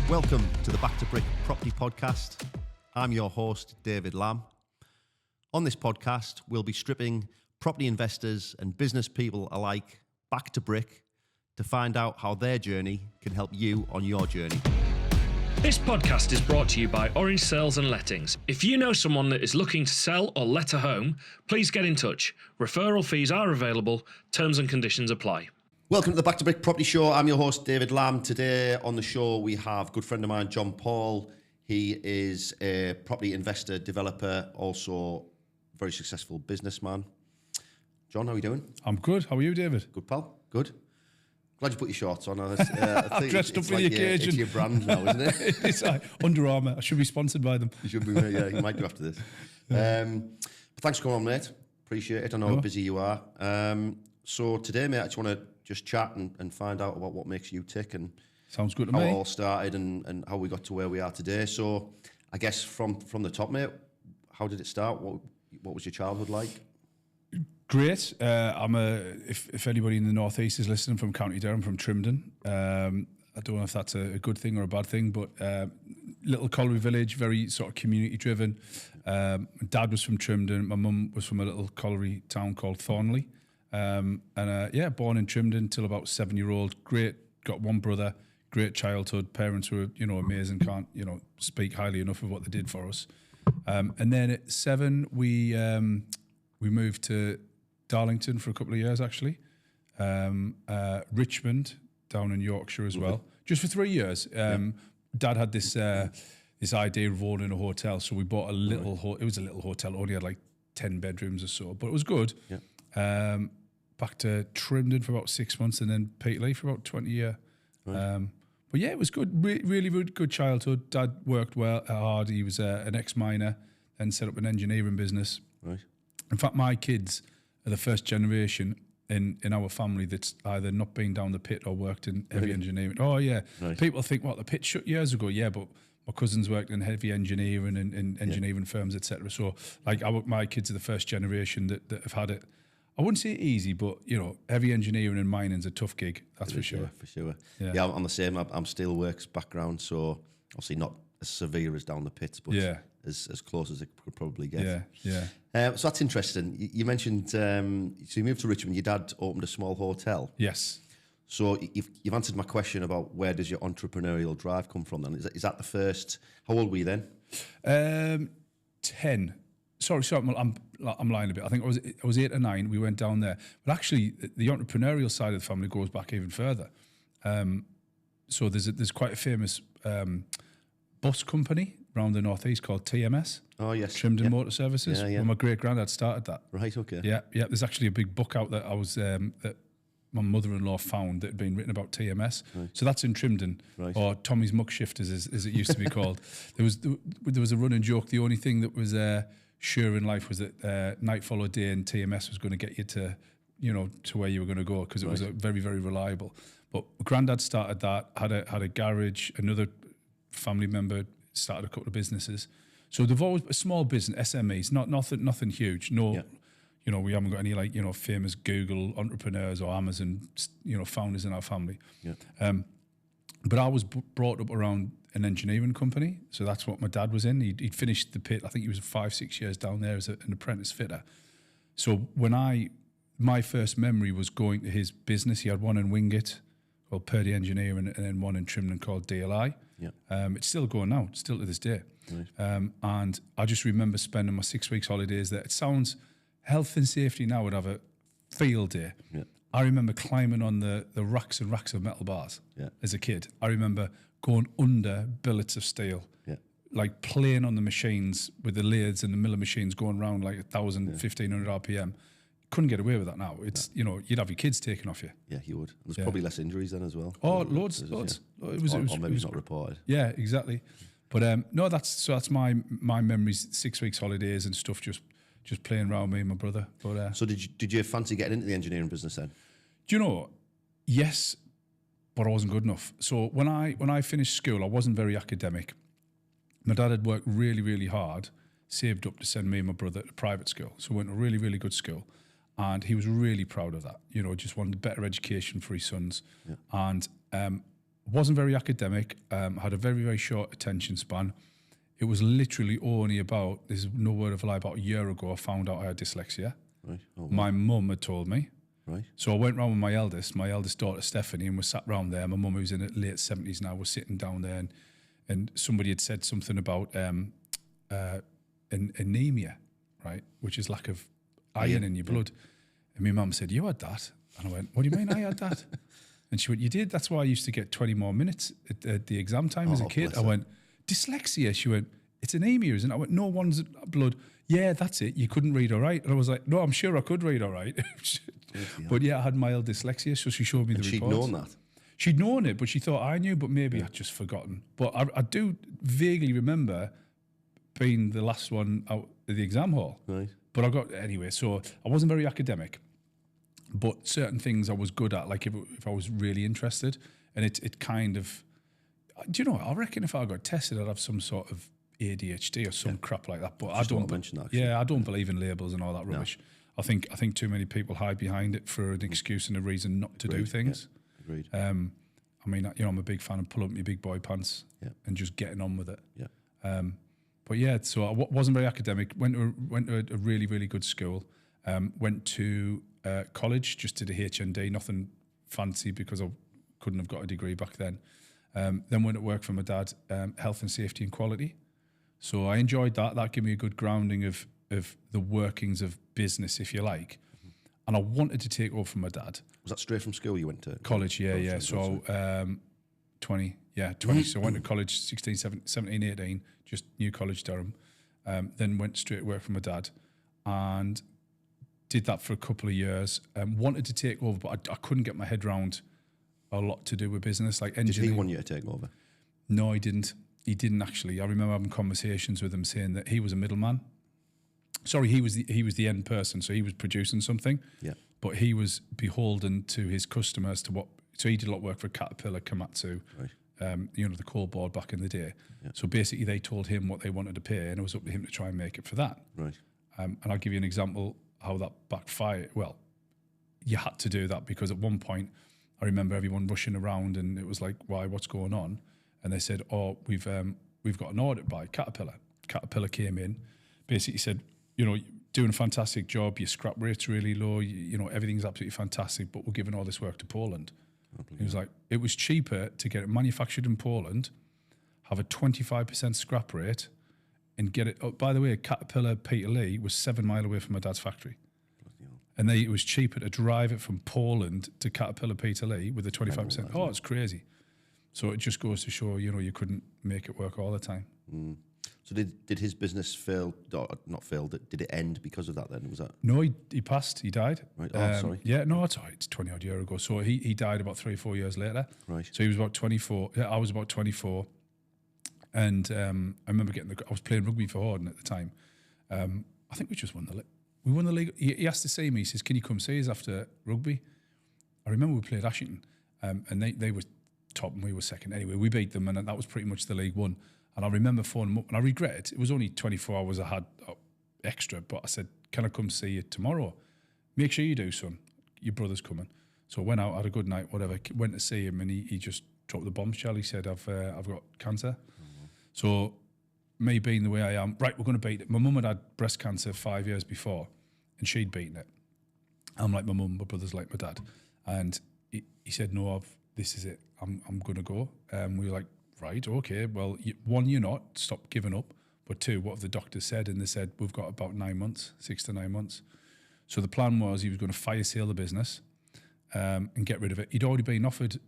Welcome to the Back to Brick Property Podcast. I'm your host, David Lamb. On this podcast, we'll be stripping property investors and business people alike back to brick to find out how their journey can help you on your journey. This podcast is brought to you by Orange Sales and Lettings. If you know someone that is looking to sell or let a home, please get in touch. Referral fees are available. Terms and conditions apply. Welcome to the Back to Brick Property Show. I'm your host, David Lamb. Today on the show, we have a good friend of mine, John Paul. He is a property investor, developer, also a very successful businessman. John, how are you doing? I'm good. How are you, David? Good, pal. Good. Glad you put your shorts on. I I've dressed up for the occasion. It's your brand now, isn't it? It's like Under Armour. I should be sponsored by them. You should be, yeah, you might do after this. But thanks for coming on, mate. Appreciate it. I know how busy you are. So today, mate, I just want to chat and find out about what makes you tick and sounds good to how me. it all started and how we got to where we are today. So I guess from the top, mate, how did it start? What was your childhood like? Great. If anybody in the northeast is listening, from County Durham, from Trimden. I don't know if that's a good thing or a bad thing, but little colliery village, very sort of community driven. Dad was from Trimden. My mum was from a little colliery town called Thornley. Born in Trimden till about 7-year-old. Great. Got one brother. Great childhood. Parents were, amazing. Can't, speak highly enough of what they did for us. And then at 7, we moved to Darlington for a couple of years, actually. Richmond, down in Yorkshire as well, just for 3 years. Dad had this idea of owning a hotel, so we bought a little. It was a little hotel, only had like 10 bedrooms or so, but it was good. Yeah. Back to Trimden for about 6 months, and then Peterlee for about 20 years. Right. But yeah, it was good. Really, really good childhood. Dad worked hard. He was an ex-miner, then set up an engineering business. Right. In fact, my kids are the first generation in our family that's either not been down the pit or worked in heavy engineering. Oh, yeah. Nice. People think, the pit shut years ago. Yeah, but my cousins worked in heavy engineering and in engineering firms, etc. So, my kids are the first generation that have had it. I wouldn't say easy, but, heavy engineering and mining's a tough gig, that's for sure. For sure. Yeah, I'm the same. I'm steelworks background, so obviously not as severe as down the pits, but as close as it could probably get. Yeah. So that's interesting. You mentioned, so you moved to Richmond, your dad opened a small hotel. Yes. So you've answered my question about where does your entrepreneurial drive come from then? Is that the first, how old were you then? 10. Sorry, I'm lying a bit. I think I was 8 or 9. We went down there, but actually, the entrepreneurial side of the family goes back even further. So there's quite a famous bus company around the northeast called TMS. Oh yes, Trimden Motor Services. Yeah. Well, my great granddad started that. Right. Okay. Yeah. There's actually a big book out that that my mother-in-law found that had been written about TMS. Right. So that's in Trimden, or Tommy's Muck Shifters, as it used to be called. There was a running joke. The only thing that was sure in life was that night followed day, and TMS was going to get you to, to where you were going to go, because it was very, very reliable. But Grandad started that, had a garage. Another family member started a couple of businesses. So they've always a small business, SMEs, nothing huge. No, we haven't got any famous Google entrepreneurs or Amazon founders in our family. Yeah. But I was brought up around an engineering company, so that's what my dad was in. He'd finished the pit. I think he was 5-6 years down there as an apprentice fitter. So my first memory was going to his business. He had one in Wingate called Purdy Engineering, and then one in Trimden called DLI. Yeah. It's still going now, still to this day. Right. And I just remember spending my 6 weeks holidays there. It sounds health and safety now would have a field day. Yeah. I remember climbing on the racks and racks of metal bars as a kid. I remember going under billets of steel, like playing on the machines with the lathes and the miller machines going around like 1,000, 1,500 RPM. Couldn't get away with that now. It's you'd have your kids taken off you. Yeah, you would. There's probably less injuries then as well. Oh, loads. Or maybe it's not reported. Yeah, exactly. But no, that's my memories. 6 weeks holidays and stuff. Just playing around with me and my brother. But so did you fancy getting into the engineering business then? Do you know? Yes, but I wasn't good enough. So when I finished school, I wasn't very academic. My dad had worked really, really hard, saved up to send me and my brother to private school. So we went to a really, really good school. And he was really proud of that, just wanted a better education for his sons. Yeah. And wasn't very academic, had a very, very short attention span. It was literally only about, this is no word of a lie, about a year ago I found out I had dyslexia. Right. Oh, wow. My mum had told me. Right. So I went round with my eldest daughter Stephanie, and we sat round there. My mum, who's in her late 70s now, was sitting down there, and somebody had said something about anemia, right, which is lack of iron in your blood. And my mum said, "You had that?" And I went, "What do you mean I had that?" And she went, "You did. That's why I used to get 20 more minutes at the exam time as a kid." I went, "Dyslexia?" She went, "It's anemia, isn't it?" I went, "No, one's blood." "Yeah, that's it. You couldn't read all right." And I was like, "No, I'm sure I could read all right." But yeah, I had mild dyslexia, so she showed me the reports. She'd known that? She'd known it, but she thought I knew, but maybe I'd just forgotten. But I do vaguely remember being the last one out of the exam hall. Right. But I got, anyway, so I wasn't very academic, but certain things I was good at, like if I was really interested, and it kind of, do you know, I reckon if I got tested, I'd have some sort of ADHD or some crap like that. But I don't mention that. Yeah, I don't believe in labels and all that rubbish. I think too many people hide behind it for an excuse and a reason not to do things. Yeah. Agreed. I mean, you know, I'm a big fan of pull up your big boy pants and just getting on with it. Yeah. But yeah, so I wasn't very academic. Went to a really, really good school. Went to college, just did a HND, nothing fancy because I couldn't have got a degree back then. Then went to work for my dad, health and safety and quality. So I enjoyed that. That gave me a good grounding of the workings of business, if you like. And I wanted to take over from my dad. Was that straight from school you went to? College, yeah. So 20. So I went to college 16, 17, 18, just new college, Durham. Then went straight to work for my dad and did that for a couple of years. Wanted to take over, but I couldn't get my head around a lot to do with business, like engineering. Did he want you to take over? No, he didn't. He didn't actually. I remember having conversations with him saying that he was a middleman. Sorry, he was the end person, so he was producing something. Yeah. But he was beholden to his customers to what. So he did a lot of work for Caterpillar, Komatsu, right. You know, the coal board back in the day. Yeah. So basically, they told him what they wanted to pay, and it was up to him to try and make it for that. Right. And I'll give you an example how that backfired. Well, you had to do that because at one point, I remember everyone rushing around, and it was like, "Why? What's going on?" And they said, "Oh, we've got an audit by Caterpillar." Caterpillar came in, basically said, "You know, doing a fantastic job. Your scrap rate's really low. You know, everything's absolutely fantastic, but we're giving all this work to Poland." He was like, "It was cheaper to get it manufactured in Poland, have a 25% scrap rate, and get it." Oh, by the way, Caterpillar Peterlee was 7 miles away from my dad's factory. And it was cheaper to drive it from Poland to Caterpillar Peterlee with a 25%. Oh, it's crazy. So it just goes to show, you know, you couldn't make it work all the time. Mm. So did his business fail? Or not fail? Did it end because of that? Then was that? No, he passed. He died. Right. Oh, sorry. Yeah, no, it's all right. It's 20 odd years ago. So he died about 3 or 4 years later. Right. So he was about 24. Yeah, I was about 24. And I remember I was playing rugby for Horden at the time. I think we just won the league. We won the league. He asked to see me. He says, "Can you come see us after rugby?" I remember we played Ashington, and they were top and we were second. Anyway, we beat them, and that was pretty much the League One. And I remember phoning them up, and I regret it. It was only 24 hours I had extra, but I said, "Can I come see you tomorrow?" "Make sure you do, son. Your brother's coming." So I went out, had a good night, whatever. Went to see him, and he just dropped the bombshell. He said, I've got cancer." Mm-hmm. So me being the way I am, right, we're going to beat it. My mum had breast cancer 5 years before, and she'd beaten it. I'm like my mum, my brother's like my dad. And he said, "No, this is it. I'm going to go." We were like, "Right, okay. Well, one, you're not. Stop giving up. But two, what have the doctors said?" And they said, "We've got about 9 months, 6 to 9 months." So the plan was he was going to fire sale the business and get rid of it. He'd already been offered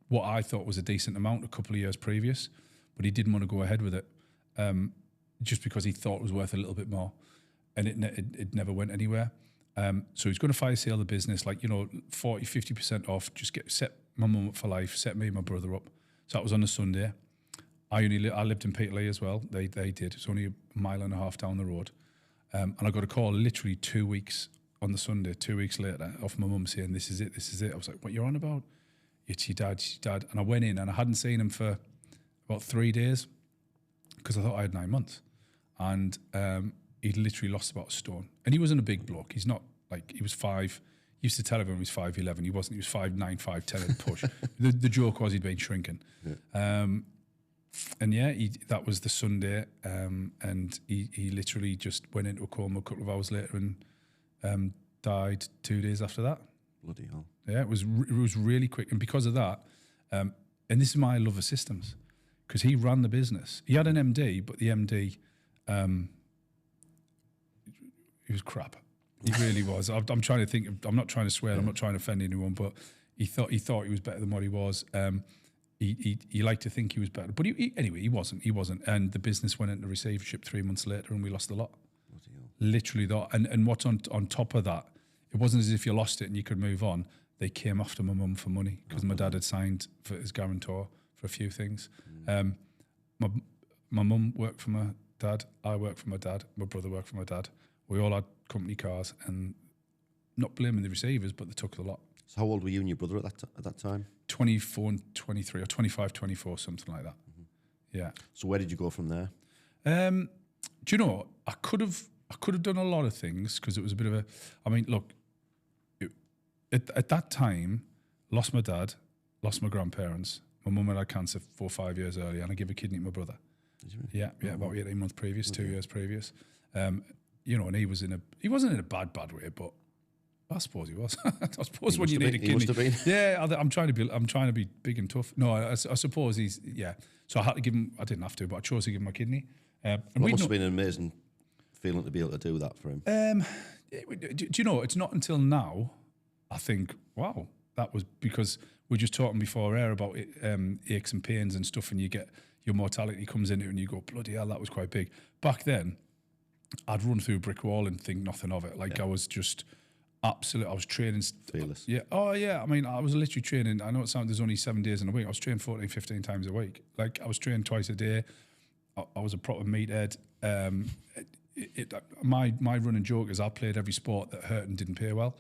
what I thought was a decent amount a couple of years previous, but he didn't want to go ahead with it just because he thought it was worth a little bit more. And it never went anywhere. So he's going to fire sale the business, like, you know, 40, 50% off, just set my mum up for life, set me and my brother up. So that was on a Sunday. I lived in Peterlee as well. They did. It's only a mile and a half down the road. And I got a call literally 2 weeks on the Sunday, 2 weeks later, off my mum saying, "This is it, this is it." I was like, "What you're on about?" "It's your dad. And I went in and I hadn't seen him for about 3 days because I thought I had 9 months. And he'd literally lost about a stone. And he wasn't a big bloke. He's not like, he was 5. used to tell everyone he was 5'11". He wasn't. He was 5'9", 5'10" at the push. the joke was he'd been shrinking. Yeah. And yeah, that was the Sunday, and he literally just went into a coma a couple of hours later and died 2 days after that. Bloody hell. Yeah, it was really quick. And because of that, and this is my love of systems, because he ran the business. He had an MD, but the MD, he was crap. He really was. I'm trying to think. I'm not trying to swear. I'm not trying to offend anyone, but he thought he was better than what he was. He liked to think he was better, but anyway, he wasn't. He wasn't. And the business went into receivership 3 months later, and we lost a lot. Literally that. And what's on top of that, it wasn't as if you lost it and you could move on. They came after my mum for money because my dad had signed for his guarantor for a few things. My mum worked for my dad. I worked for my dad. My brother worked for my dad. We all had company cars, and not blaming the receivers, but they took a lot. So how old were you and your brother at that time? 24 and 23, or 25, 24, something like that. Yeah. So where did you go from there? Do you know, I could have done a lot of things, because it was a bit of a, I mean, look, at that time, lost my dad, lost my grandparents. My mum had cancer 4 or 5 years earlier, and I gave a kidney to my brother. Did you really? Yeah, about 18 months previous, 2 years previous. You know, and he wasn't in a bad way, but I suppose he was. I suppose when you need a kidney. He must have been. Yeah, I'm trying to be big and tough. No, I suppose he's, yeah. So I had to give him, I didn't have to, but I chose to give him my kidney. And it must have been an amazing feeling to be able to do that for him. Do you know, it's not until now I think, wow, that was because we were just talking before air about aches and pains and stuff, and you get, your mortality comes into it and you go, bloody hell, that was quite big. Back then, I'd run through a brick wall and think nothing of it. Like I was just absolute. I was training. Fearless. Yeah. Oh yeah. I mean, I was literally training. I know it sounds there's only 7 days in a week. I was training 14, 15 times a week. Like I was training twice a day. I was a proper meathead. My running joke is I played every sport that hurt and didn't pay well.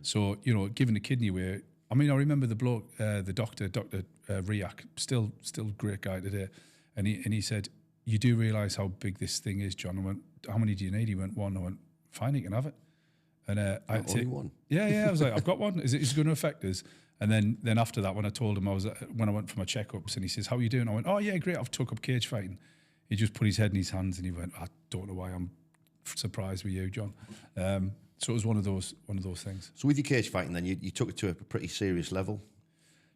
So, you know, giving a kidney away. I mean, I remember the bloke, the doctor, Dr. Riak, still great guy today. And he said, you do realise how big this thing is, John? I went, how many do you need? He went, 1. I went, fine, you can have it. And I only one. Yeah. I was like, I've got one. Is it going to affect us? And then after that, when I told him when I went for my checkups, and he says, how are you doing? I went, oh yeah, great. I've took up cage fighting. He just put his head in his hands and he went, I don't know why I'm surprised with you, John. So it was one of those things. So with your cage fighting, then you took it to a pretty serious level.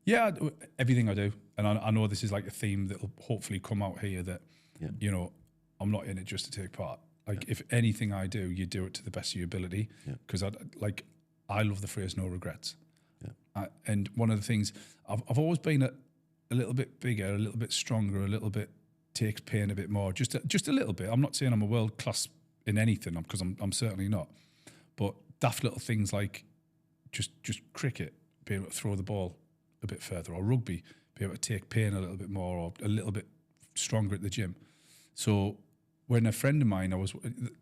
Yeah, everything I do, and I know this is like a theme that'll hopefully come out here. That you know, I'm not in it just to take part. Like if anything I do, you do it to the best of your ability. Because I love the phrase "no regrets." And one of the things I've always been a little bit bigger, a little bit stronger, a little bit takes pain a bit more, just a little bit. I'm not saying I'm a world class in anything, because I'm certainly not. But daft little things like just cricket, being able to throw the ball a bit further, or rugby, be able to take pain a little bit more, or a little bit stronger at the gym. So when a friend of mine,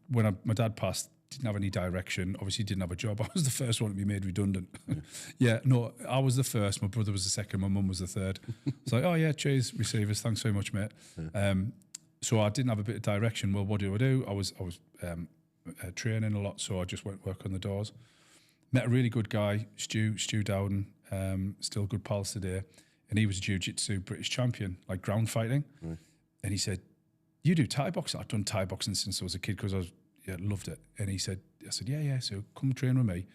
my dad passed, didn't have any direction, obviously didn't have a job. I was the first one to be made redundant. I was the first. My brother was the second. My mum was the third. It's like, oh yeah, cheers, receivers. Thanks very much, mate. So I didn't have a bit of direction. Well, what do? I was training a lot, so I just went work on the doors. Met a really good guy, Stu Dowden, still good pals today, and he was a jiu-jitsu British champion, like ground fighting. Right. And he said, you do Thai boxing? I've done Thai boxing since I was a kid because loved it. And I said, yeah, so come train with me.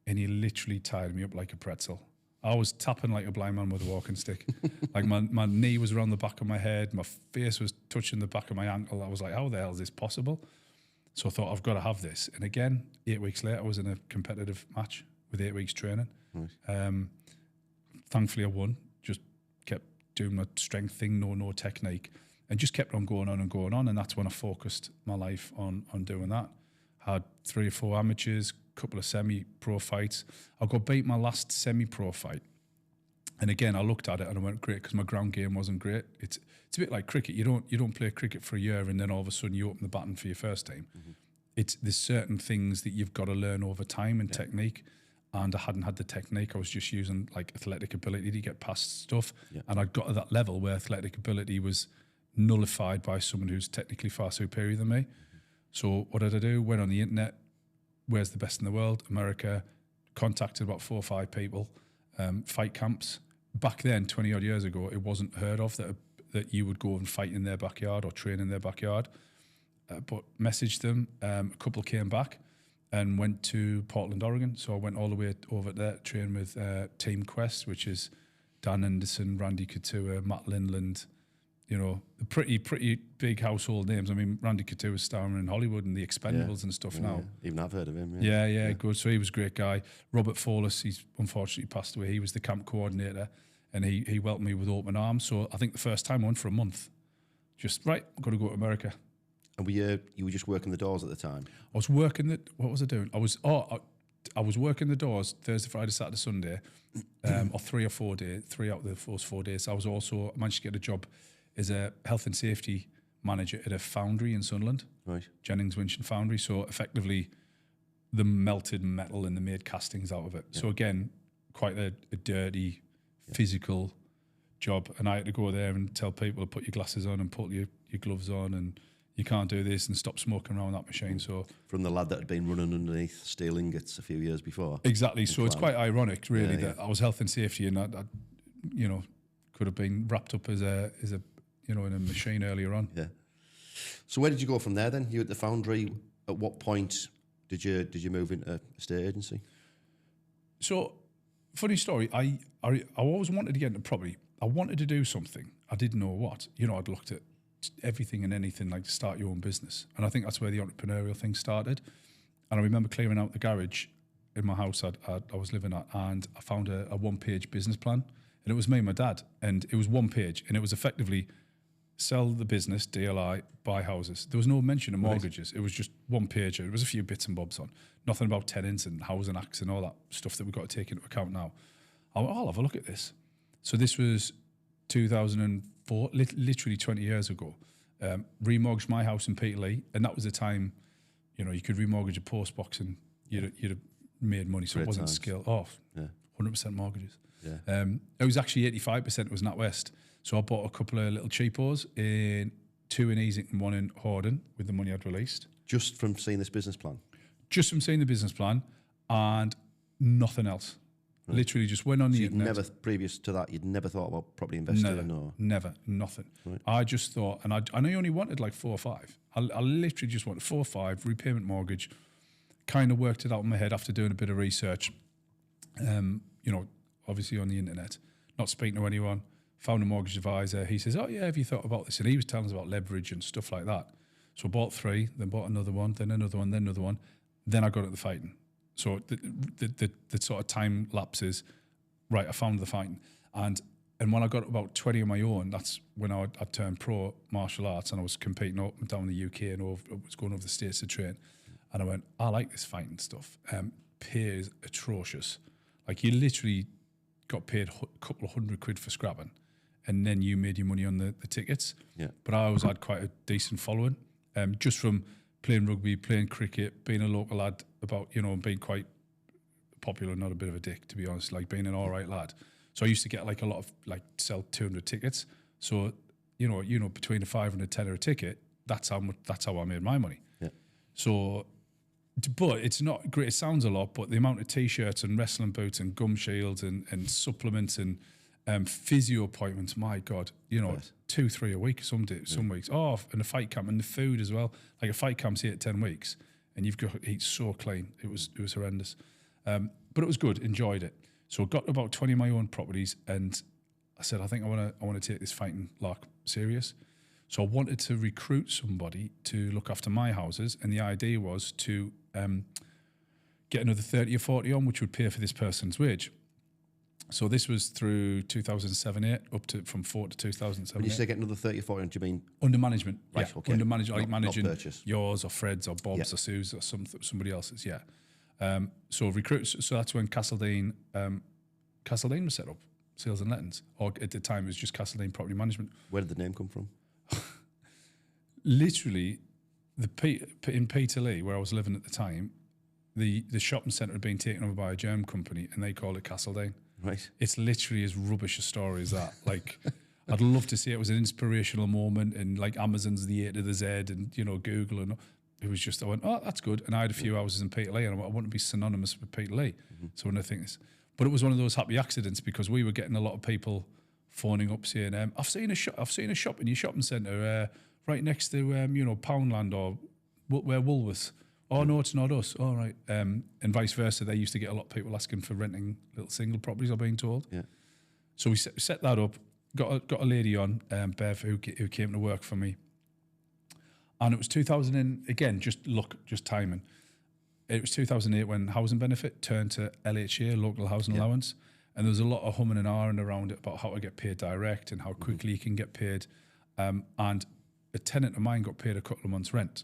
And he literally tied me up like a pretzel. I was tapping like a blind man with a walking stick. Like my knee was around the back of my head, my face was touching the back of my ankle. I was like, how the hell is this possible? So I thought, I've got to have this. And again, 8 weeks later, I was in a competitive match with 8 weeks training. Nice. Thankfully, I won. Just kept doing my strength thing, no technique, and just kept on going on and going on. And that's when I focused my life on doing that. Had 3 or 4 amateurs, couple of semi-pro fights. I got beat my last semi-pro fight. And again, I looked at it and I went, great, because my ground game wasn't great. It's a bit like cricket. You don't play cricket for a year and then all of a sudden you open the baton for your first team. Mm-hmm. There's certain things that you've got to learn over time and technique. And I hadn't had the technique. I was just using like athletic ability to get past stuff. Yeah. And I got to that level where athletic ability was nullified by someone who's technically far superior than me. Mm-hmm. So what did I do? Went on the internet. Where's the best in the world? America. contacted about 4 or 5 people, fight camps. Back then, 20 odd years ago, it wasn't heard of that you would go and fight in their backyard or train in their backyard. But messaged them, a couple came back and went to Portland, Oregon. So I went all the way over there to train with Team Quest, which is Dan Anderson, Randy Couture, Matt Lindland, you know, pretty big household names. I mean, Randy Couture was starring in Hollywood and The Expendables and stuff now. Even I've heard of him. Yeah, good. So he was a great guy. Robert Fowlis, he's unfortunately passed away. He was the camp coordinator and he welcomed me with open arms. So I think the first time I went for a month, just, right, I'm going to go to America. And you were just working the doors at the time? I was working what was I doing? I was working the doors Thursday, Friday, Saturday, Sunday, or 3 or 4 days, 3 out of those 4 days. I managed to get a job as a health and safety manager at a foundry in Sunderland, right? Jennings Winch and Foundry. So effectively, the melted metal and they made castings out of it. Yeah. So again, quite a dirty, physical job. And I had to go there and tell people to put your glasses on and put your gloves on and you can't do this and stop smoking around that machine. So from the lad that had been running underneath steel ingots a few years before. Exactly. So it's quite ironic, really, that I was health and safety and I you know, could have been wrapped up as a you know, in a machine earlier on. Yeah. So where did you go from there then? You at the foundry. At what point did you move into estate agency? So, funny story. I always wanted to get into property. I wanted to do something. I didn't know what. You know, I'd looked at everything and anything, like to start your own business. And I think that's where the entrepreneurial thing started. And I remember clearing out the garage in my house I was living at, and I found a 1-page business plan. And it was me and my dad. And it was 1 page. And it was effectively sell the business, DLI, buy houses. There was no mention of mortgages. Right. It was just 1 page. There was a few bits and bobs on. Nothing about tenants and housing acts and all that stuff that we've got to take into account now. I'll have a look at this. So this was 2004, literally 20 years ago. Remortgaged my house in Peterlee, and that was the time, you know, you could remortgage a post box and you'd have made money. So it wasn't skill off. 100% mortgages. Yeah. It was actually 85%. It was NatWest. So I bought a couple of little cheapos, 2 in Easington, 1 in Horden, with the money I'd released. Just from seeing this business plan? Just from seeing the business plan and nothing else. Right. Literally just went on the internet. Never, previous to that, you'd never thought about property investing? Never, nothing. Right. I just thought, and I know you only wanted like 4 or 5. I literally just wanted 4 or 5, repayment mortgage, kind of worked it out in my head after doing a bit of research, you know, obviously on the internet, not speaking to anyone. Found a mortgage advisor. He says, oh, yeah, have you thought about this? And he was telling us about leverage and stuff like that. So I bought 3, then bought another one, then another one, then another one. Then I got at the fighting. So the sort of time lapses, right, I found the fighting. And when I got about 20 on my own, that's when I turned pro martial arts and I was competing up and down the UK and I was going over the States to train. And I went, I like this fighting stuff. Pay is atrocious. Like you literally got paid a couple of £100 for scrapping. And then you made your money on the tickets. Yeah. But I always had quite a decent following, just from playing rugby, playing cricket, being a local lad, being quite popular, not a bit of a dick, to be honest, like being an all right lad. So I used to get like a lot of, sell 200 tickets. So, you know, between a 5 and a 10 a ticket, that's how I made my money. Yeah. So, but it's not great. It sounds a lot, but the amount of T-shirts and wrestling boots and gum shields and supplements and physio appointments, my God, 2-3 a week, some weeks. Oh, and a fight camp and the food as well. Like a fight camp's 8-10 weeks and you've got to eat so clean. It was horrendous. But it was good, enjoyed it. So I got about 20 of my own properties and I said, I think I want to take this fighting lark serious. So I wanted to recruit somebody to look after my houses, and the idea was to get another 30 or 40 on, which would pay for this person's wage. So this was through 2007-8 up to from 4 to 2007. When you say get another 30 or 40 on, do you mean under management? Right, yeah, okay. Under management, like managing not purchase. Yours or Fred's or Bob's or Sue's or somebody else's. Yeah. So recruits. So that's when Castledine was set up, sales and lettings, or at the time it was just Castledine Property Management. Where did the name come from? Literally, in Peterlee, where I was living at the time, the shopping centre had been taken over by a German company, and they called it Castledine. Right. It's literally as rubbish a story as that. Like, I'd love to say it was an inspirational moment, and like Amazon's the A to the Z, and Google, and it was just, I went, oh, that's good. And I had a few houses in Peterlee, and I want to be synonymous with Peterlee. So when I think this, but it was one of those happy accidents because we were getting a lot of people phoning up saying, I've seen a shop in your shopping centre right next to Poundland or where Woolworths. Oh no, it's not us. All right, and vice versa. They used to get a lot of people asking for renting little single properties, I'm being told. Yeah. So we set that up. Got a lady on, Bev, who came to work for me. And it was 2000 again, just timing. It was 2008 when housing benefit turned to LHA, local housing allowance, and there was a lot of humming and ahhing around it about how to get paid direct and how quickly you can get paid. And a tenant of mine got paid a couple of months' rent,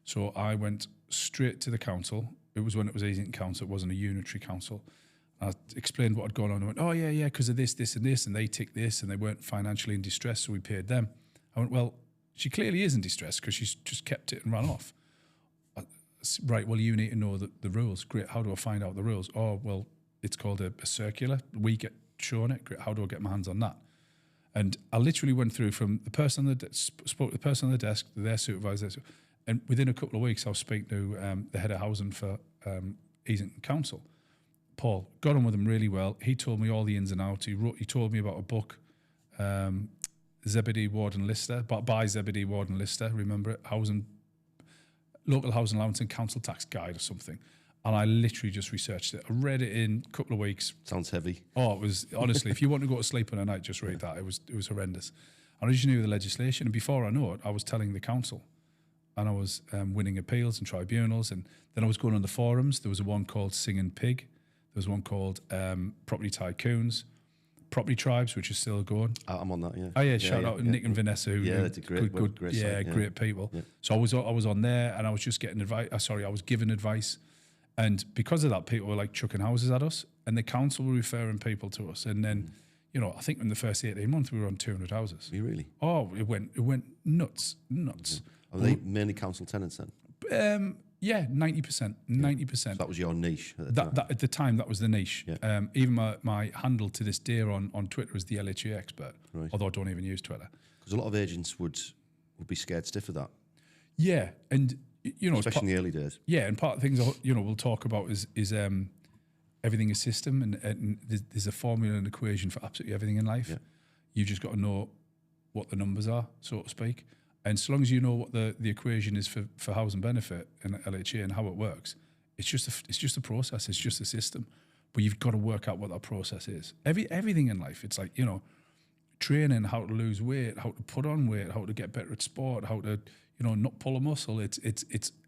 so I went straight to the council. It was when it was Easington Council; it wasn't a unitary council. I explained what had gone on. I went, oh yeah, because of this, and this, and they ticked this, and they weren't financially in distress, so we paid them. I went, well, she clearly is in distress because she's just kept it and ran off. Right, well, you need to know the rules. Great, how do I find out the rules? Oh, well, it's called a circular. We get shown it. Great, how do I get my hands on that? And I literally went through from the person that spoke to the person on the desk, to their supervisor, and within a couple of weeks, I was speaking to the head of housing for Easington Council, Paul. Got on with him really well. He told me all the ins and outs. He told me about a book, Zebedee Ward and Lister, by Zebedee Ward and Lister. Remember it? Local housing allowance and council tax guide or something. And I literally just researched it. I read it in a couple of weeks. Sounds heavy. Oh, it was, honestly, if you want to go to sleep on a night, just read that. It was horrendous. And I just knew the legislation. And before I know it, I was telling the council. And I was winning appeals and tribunals. And then I was going on the forums. There was one called Singing Pig. There was one called Property Tycoons. Property Tribes, which is still going. I'm on that, yeah. Oh yeah, shout out to Nick and Vanessa, who that's a great site, great people. Yeah. So I was on there, and I was just getting advice. I was giving advice, and because of that, people were like chucking houses at us, and the council were referring people to us. And then, I think in the first 18 months we were on 200 houses. Really? Oh, it went nuts. Are they mainly council tenants then? Yeah, 90%. 90%. So that was your niche at the time? That at the time, that was the niche. Yeah. Even my handle to this day on Twitter is the LHA expert, although I don't even use Twitter. Because a lot of agents would be scared stiff of that. Yeah, and especially in the early days. Yeah, and part of the things we'll talk about is everything is system, and there's a formula and equation for absolutely everything in life. Yeah. You've just got to know what the numbers are, so to speak. And so long as you know what the equation is for housing benefit and LHA and how it works, it's just a process. It's just a system. But you've got to work out what that process is. Everything in life, it's like, training, how to lose weight, how to put on weight, how to get better at sport, how to not pull a muscle. It's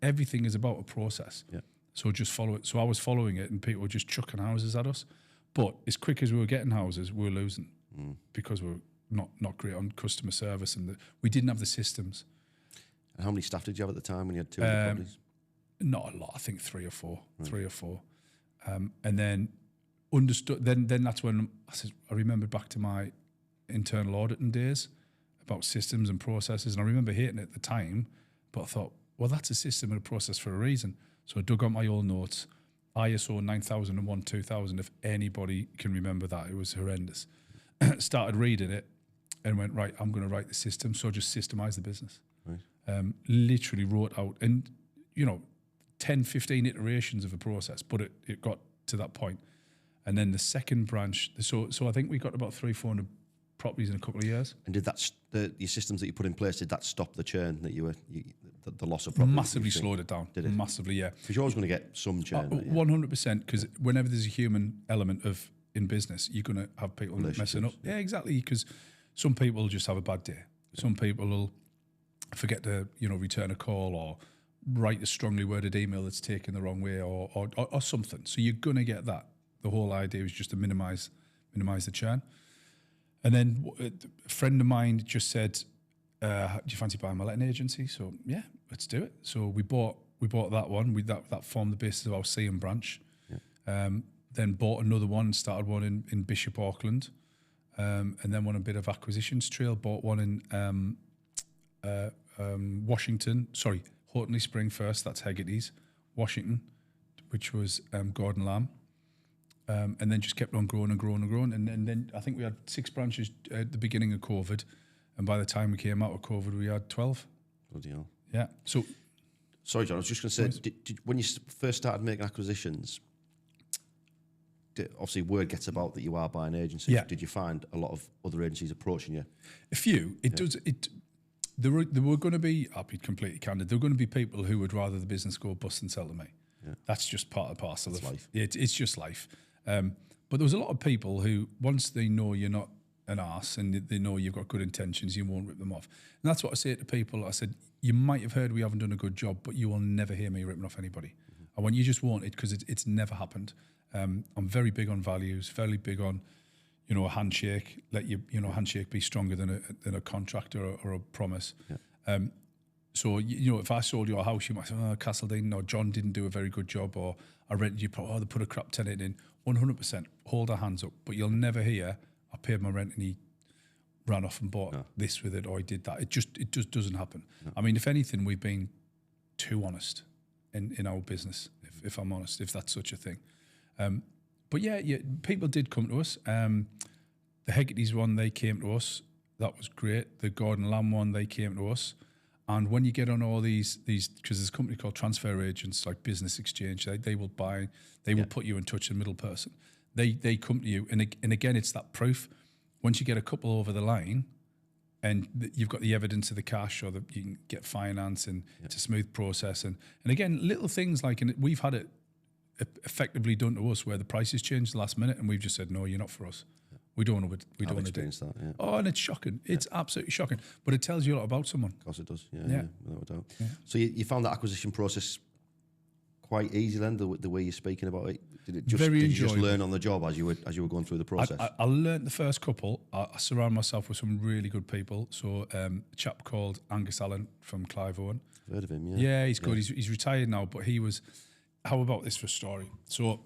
everything is about a process. Yeah. So just follow it. So I was following it, and people were just chucking houses at us. But as quick as we were getting houses, we were losing because we were not great on customer service, and we didn't have the systems. And how many staff did you have at the time when you had 200 properties? Not a lot. I think 3 or 4. Right. 3 or 4. And then understood. Then that's when I remembered back to my internal auditing days about systems and processes, and I remember hating it at the time, but I thought, well, that's a system and a process for a reason. So I dug out my old notes. ISO 9001 2000. If anybody can remember that, it was horrendous. Started reading it. And went, right, I'm going to write the system. So I just systemized the business. Right. Literally wrote out, and 10, 15 iterations of a process, but it got to that point. And then the second branch, so I think we got about 300-400 properties in a couple of years. And did that your systems that you put in place, did that stop the churn that the loss of property? Massively slowed it down. Did it? Massively, yeah. Because you're always going to get some churn. 100%, because whenever there's a human element in business, you're going to have people messing up. Yeah, exactly, because some people just have a bad day. Some people will forget to, return a call or write a strongly worded email that's taken the wrong way or something. So you're going to get that. The whole idea was just to minimise the churn. And then a friend of mine just said, do you fancy buying my letting agency? So yeah, let's do it. So we bought that one. That formed the basis of our Seaham branch. Yeah. Then bought another one, started one in Bishop Auckland. And then won a bit of acquisitions trail, bought one in Washington, Hortonley Spring first, that's Hegarty's, Washington, which was Gordon Lamb. And then just kept on growing and growing and growing. And then I think we had 6 branches at the beginning of COVID. And by the time we came out of COVID, we had 12. Bloody hell. Yeah. So Sorry, John, I was just going to say, when you first started making acquisitions, obviously word gets about that you are buying agencies. Yeah. Did you find a lot of other agencies approaching you? A few. There were going to be, I'll be completely candid, there were going to be people who would rather the business go bust than sell to me. Yeah. That's just part and parcel of life. It's just life. But there was a lot of people who, once they know you're not an arse and they know you've got good intentions, you won't rip them off. And that's what I say to people. I said, you might have heard we haven't done a good job, but you will never hear me ripping off anybody. Mm-hmm. I want you just want it because it's never happened. I'm very big on values, fairly big on, a handshake. Let handshake be stronger than a contract or a promise. Yeah. So, if I sold your house, you might say, Castledine or John didn't do a very good job, or I rented you, they put a crap tenant in. 100%, hold our hands up. But you'll never hear, I paid my rent and he ran off and bought this with it, or he did that. It just doesn't happen. No. I mean, if anything, we've been too honest in our business, if I'm honest, if that's such a thing. But yeah, people did come to us. The Hegarty's one, they came to us. That was great. The Gordon Lamb one, they came to us. And when you get on all these, because there's a company called Transfer Agents, like Business Exchange, they will buy, they will put you in touch with a middle person. They come to you, and again, it's that proof. Once you get a couple over the line, and you've got the evidence of the cash, or you can get finance, and it's a smooth process. And again, little things like, and we've had it effectively done to us where the prices changed last minute, and we've just said, no, you're not for us. We don't want to do that. Yeah. Oh, and it's shocking. It's absolutely shocking. But it tells you a lot about someone. Of course it does. Yeah. Without a doubt. Yeah. So you found that acquisition process quite easy then, the way you're speaking about it? Did you just learn on the job as you were going through the process? I learned the first couple. I surround myself with some really good people. So a chap called Angus Allen from Clive-Owen. I've heard of him, yeah. Yeah, he's good. He's retired now, but he was... How about this for a story? So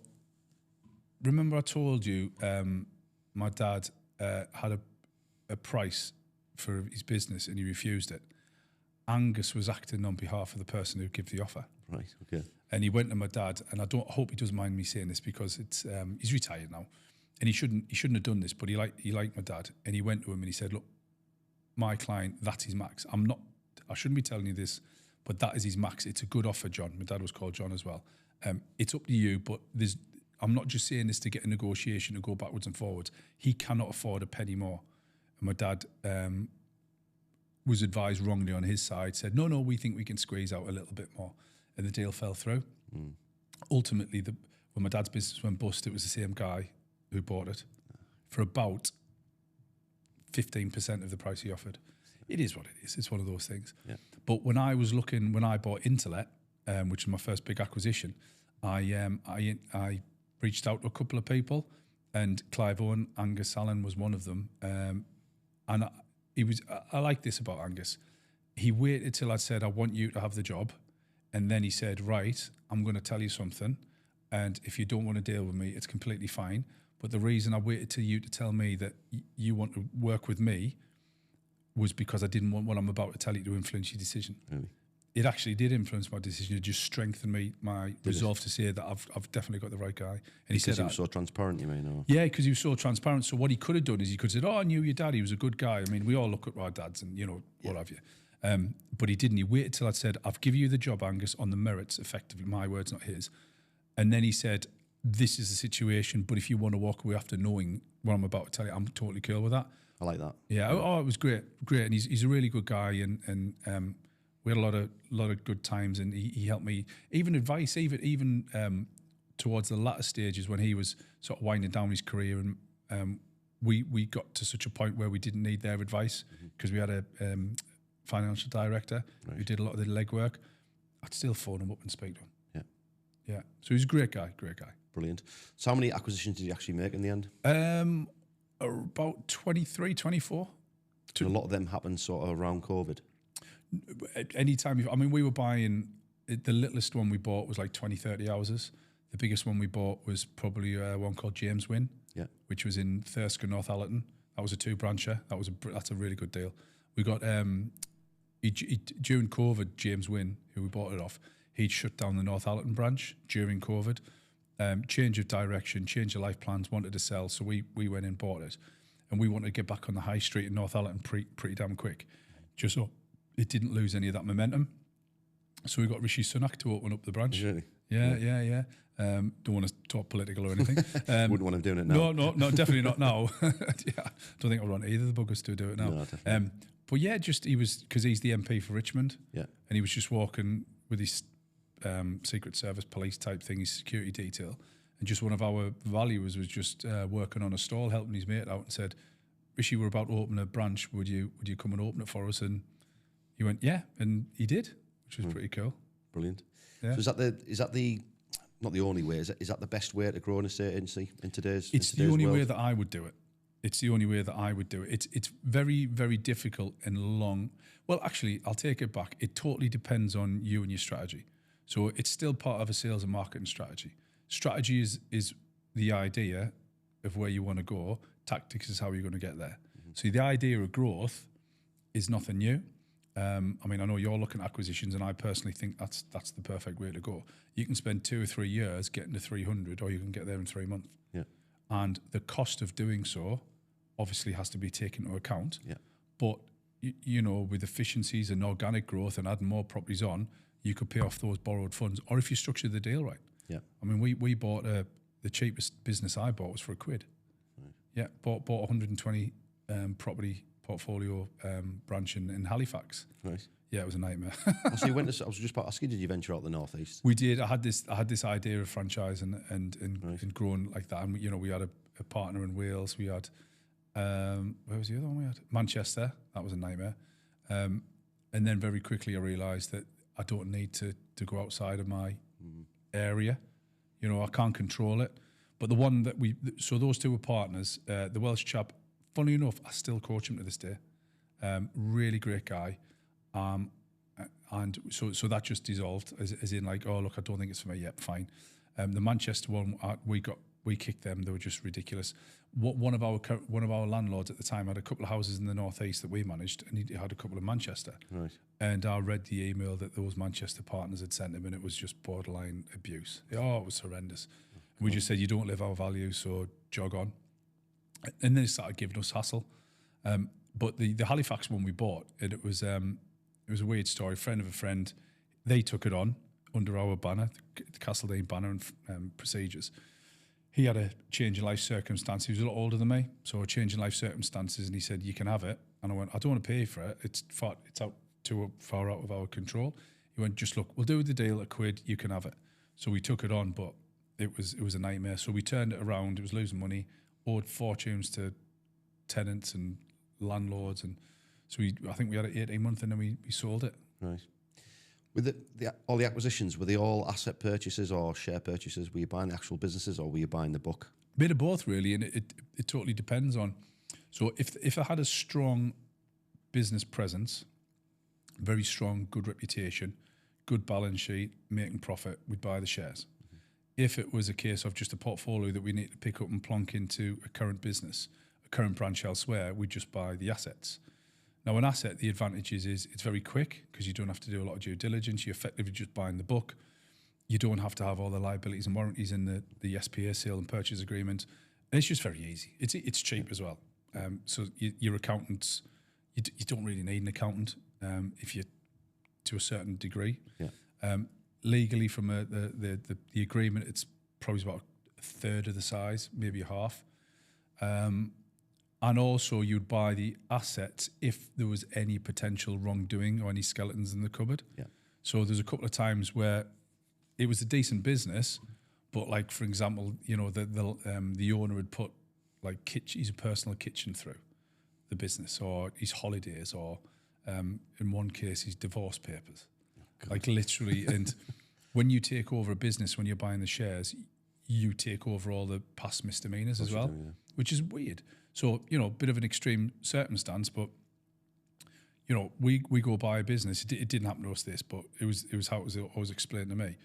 remember I told you... my dad had a price for his business and he refused it. Angus was acting on behalf of the person who gave the offer. Right, okay. And he went to my dad, and I hope he doesn't mind me saying this because it's he's retired now, and he shouldn't have done this, but he liked my dad, and he went to him and he said, look, my client, that's his max. I shouldn't be telling you this, but that is his max. It's a good offer, John. My dad was called John as well. It's up to you, but I'm not just saying this to get a negotiation to go backwards and forwards. He cannot afford a penny more. And my dad was advised wrongly on his side, said, no, we think we can squeeze out a little bit more. And the deal fell through. Mm. Ultimately, when my dad's business went bust, it was the same guy who bought it for about 15% of the price he offered. It is what it is. It's one of those things. Yeah. But when I bought Interlet, which was my first big acquisition, I reached out to a couple of people, and Clive-Owen, Angus Allen was one of them. And I like this about Angus. He waited till I said, I want you to have the job. And then he said, right, I'm going to tell you something. And if you don't want to deal with me, it's completely fine. But the reason I waited till you to tell me that you want to work with me was because I didn't want what I'm about to tell you to influence your decision. Really? It actually did influence my decision. It just strengthened my resolve to say that I've definitely got the right guy. And he said, he was so transparent, you mean? Or? Yeah, because he was so transparent. So what he could have done is he could have said, I knew your dad. He was a good guy. I mean, we all look at our dads and, what have you. But he didn't. He waited till I'd said, I've given you the job, Angus, on the merits, effectively. My words, not his. And then he said, this is the situation, but if you want to walk away after knowing what I'm about to tell you, I'm totally cool with that. I like that. Yeah. Oh, it was great. And he's a really good guy, and we had a lot of good times, and he helped me, even advice, even towards the latter stages when he was sort of winding down his career, and we got to such a point where we didn't need their advice because we had a financial director who did a lot of the legwork. I'd still phone him up and speak to him. Yeah. So he's a great guy. Brilliant. So how many acquisitions did you actually make in the end? About 23, 24. And a lot of them happened sort of around COVID. Anytime, we were buying, the littlest one we bought was like 20, 30 houses. The biggest one we bought was probably one called James Wynn, which was in Thirsk, North Allerton. That was a 2-brancher. That's a really good deal. We got, during COVID, James Wynn, who we bought it off, he'd shut down the North Allerton branch during COVID. Change of direction, change of life plans, wanted to sell. So we went and bought it. And we wanted to get back on the high street in North Allerton pretty damn quick, just so it didn't lose any of that momentum. So we got Rishi Sunak to open up the branch. Really? Yeah. Don't want to talk political or anything. Wouldn't want him doing it now. No, definitely not now. Yeah, don't think I want either of the buggers to do it now. No, definitely. But yeah, just he was, because he's the MP for Richmond. Yeah. And he was just walking with his Secret Service police type thing, his security detail. And just one of our valuers was just working on a stall, helping his mate out, and said, Rishi, we're about to open a branch. Would you come and open it for us? And he went, yeah, and he did, which was pretty cool. Brilliant. Yeah. So is that the not the only way? Is that the best way to grow an estate agency in today's? It's in today's the only world? way that I would do it. It's the only way that I would do it. It's very, very difficult and long. Well, actually, I'll take it back. It totally depends on you and your strategy. So it's still part of a sales and marketing strategy. Strategy is the idea of where you want to go. Tactics is how you're going to get there. So the idea of growth is nothing new. I mean, I know you're looking at acquisitions, and I personally think that's the perfect way to go. You can spend 2 or 3 years getting to 300, or you can get there in 3 months. Yeah. And the cost of doing so obviously has to be taken into account. Yeah. But you know, with efficiencies and organic growth and adding more properties on, you could pay off those borrowed funds, or if you structure the deal right. Yeah. I mean, we bought the cheapest business I bought was for £1. Right. Yeah, bought 120 property portfolio branch in Halifax. Nice. Yeah, it was a nightmare. So you went to, I was just about asking, did you venture out the northeast? We did. I had this idea of franchise and growing like that. And we had a partner in Wales. We had where was the other one we had? Manchester. That was a nightmare. And then very quickly I realised that I don't need to go outside of my area. You know, I can't control it. But the one that so those two were partners. The Welsh chap, funny enough, I still coach him to this day. Really great guy. And so that just dissolved, as in like, oh look, I don't think it's for me yet. Fine. The Manchester one, we kicked them. They were just ridiculous. One of our landlords at the time had a couple of houses in the northeast that we managed, and he had a couple in Manchester. Right. And I read the email that those Manchester partners had sent him, and it was just borderline abuse. Oh, it was horrendous. We just said, you don't live our values, so jog on. And then they started giving us hassle. But the Halifax one we bought, it was a weird story. Friend of a friend, they took it on under our banner, the Castledane banner and procedures. He had a change in life circumstance. He was a lot older than me, so a change in life circumstances, and he said, you can have it. And I went, I don't want to pay for it. It's out too far out of our control. He went, just look, we'll do the deal at £1, you can have it. So we took it on, but it was a nightmare. So we turned it around. It was losing money, owed fortunes to tenants and landlords, and so I think we had it 18 months, and then we sold it. Right. With all the acquisitions, were they all asset purchases or share purchases? Were you buying the actual businesses, or were you buying the book? Bit of both, really, and it totally depends on. So if I had a strong business presence, very strong, good reputation, good balance sheet, making profit, we'd buy the shares. Mm-hmm. If it was a case of just a portfolio that we need to pick up and plonk into a current business, a current branch elsewhere, we'd just buy the assets. Now, an asset, the advantage is it's very quick because you don't have to do a lot of due diligence. You're effectively just buying the book. You don't have to have all the liabilities and warranties in the SPA, sale and purchase agreement. And it's just very easy. It's cheap as well. So your accountants, you don't really need an accountant if you're to a certain degree. Yeah. Legally, from the agreement, it's probably about a third of the size, maybe a half. And also, you'd buy the assets if there was any potential wrongdoing or any skeletons in the cupboard. Yeah. So there's a couple of times where it was a decent business, but like, for example, you know, the owner had put like his personal kitchen through the business, or his holidays, or in one case, his divorce papers. Oh, like literally. And when you take over a business, when you're buying the shares, you take over all the past misdemeanors as well, which is weird. So, you know, a bit of an extreme circumstance, but, you know, we go buy a business. It didn't happen to us, this, but it was how it was always explained to me.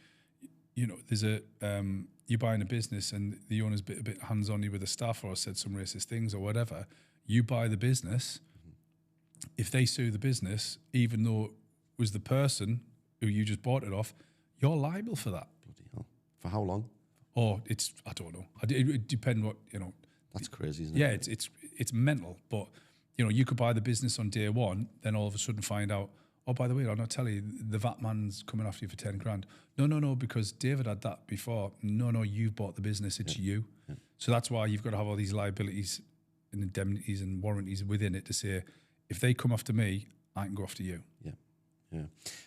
You know, there's you're buying a business and the owner's a bit hands-on with the staff, or said some racist things or whatever. You buy the business. If they sue the business, even though it was the person who you just bought it off, you're liable for that. Bloody hell. For how long? Or I don't know. It depends what, you know. That's crazy, isn't it? Yeah, it's mental. But, you know, you could buy the business on day one, then all of a sudden find out, oh, by the way, I'll not tell you, the VAT man's coming after you for 10 grand. No, because David had that before. No, you've bought the business, it's you. Yeah. So that's why you've got to have all these liabilities and indemnities and warranties within it to say, if they come after me, I can go after you. Yeah,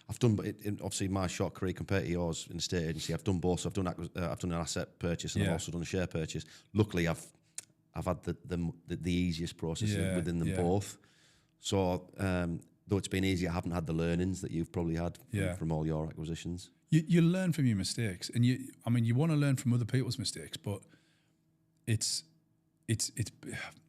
I've done, obviously my short career compared to yours in the estate agency, I've done both. So I've done an asset purchase and I've also done a share purchase. Luckily, I've had the easiest process within them both. So though it's been easy, I haven't had the learnings that you've probably had from all your acquisitions. You learn from your mistakes, and you want to learn from other people's mistakes, but it's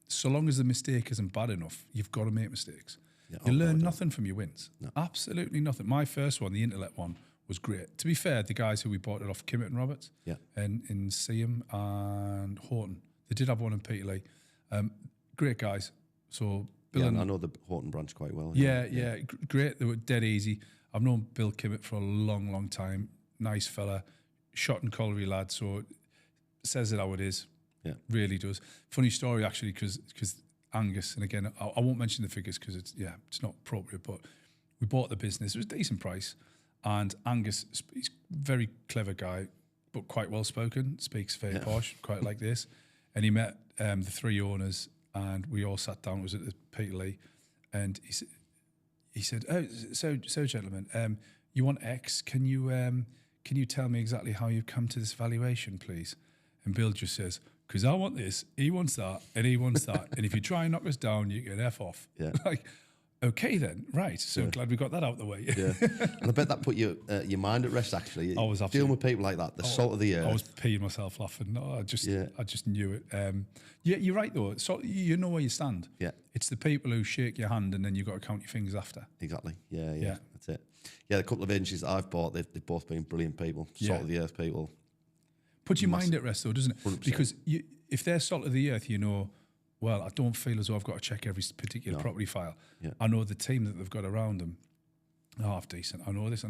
so long as the mistake isn't bad enough, you've got to make mistakes. Yeah, you learn nothing from your wins. No. Absolutely nothing. My first one, the Interlet one, was great. To be fair, the guys who we bought it off, Kimmett and Roberts, and in Seaham and Horton, they did have one in Peterlee. Great guys. So Bill and I know the Horton branch quite well. Yeah, great. They were dead easy. I've known Bill Kimmett for a long, long time. Nice fella, shot and colliery lad. So says it how it is. Yeah, really does. Funny story actually, because Angus, and again, I won't mention the figures because it's not appropriate, but we bought the business. It was a decent price. And Angus, he's a very clever guy, but quite well spoken, speaks very posh, quite like this. And he met the three owners and we all sat down. It was at the Peterlee. And he said, oh, so gentlemen, you want X? Can you tell me exactly how you've come to this valuation, please? And Bill just says, because I want this, he wants that, and he wants that. And if you try and knock us down, you get F off. Yeah. Like, okay then, right. So glad we got that out of the way. Yeah. And I bet that put your mind at rest, actually. I was dealing with people like that, the salt of the earth. I was peeing myself laughing. No, I just knew it. You're right though. So you know where you stand. Yeah. It's the people who shake your hand and then you've got to count your fingers after. Exactly. Yeah. That's it. Yeah, the couple of agencies that I've bought, they've both been brilliant people. Salt of the earth people. Puts your mind at rest though, doesn't it? 100%. Because if they're salt of the earth, you know, well, I don't feel as though I've got to check every particular property file. Yeah. I know the team that they've got around them are half decent. I know this.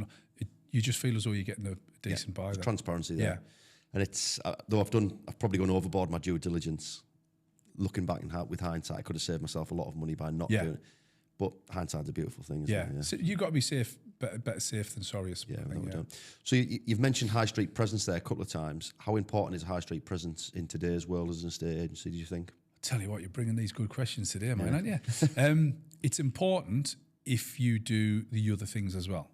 You just feel as though you're getting a decent buy there. Transparency there. Yeah. And it's, though I've probably gone overboard my due diligence. Looking back with hindsight, I could have saved myself a lot of money by not doing it. But hindsight's a beautiful thing, isn't it? Yeah. So you've got to be safe, better safe than sorry. So you've mentioned high street presence there a couple of times. How important is high street presence in today's world as an estate agency, do you think? Tell you what, you're bringing these good questions today, man, aren't you? It's important if you do the other things as well.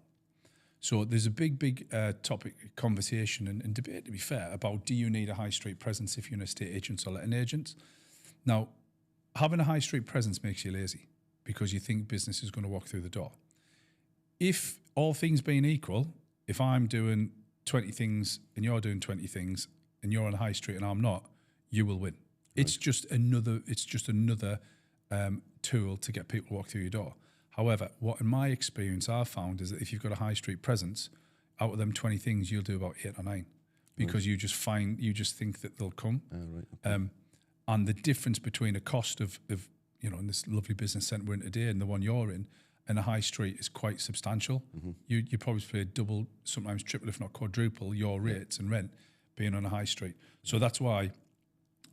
So there's a big topic, conversation and debate, to be fair, about do you need a high street presence if you're an estate agent or letting agents? Now, having a high street presence makes you lazy because you think business is going to walk through the door. If all things being equal, if I'm doing 20 things and you're doing 20 things and you're on a high street and I'm not, you will win. Right. It's just another tool to get people to walk through your door. However, what in my experience I've found is that if you've got a high street presence, out of them 20 things, you'll do about 8 or 9 because you just think that they'll come. Right. Okay. And the difference between a cost of in this lovely business centre we're in today and the one you're in, and a high street is quite substantial. Mm-hmm. You probably pay double, sometimes triple, if not quadruple, your rates and rent being on a high street. So that's why,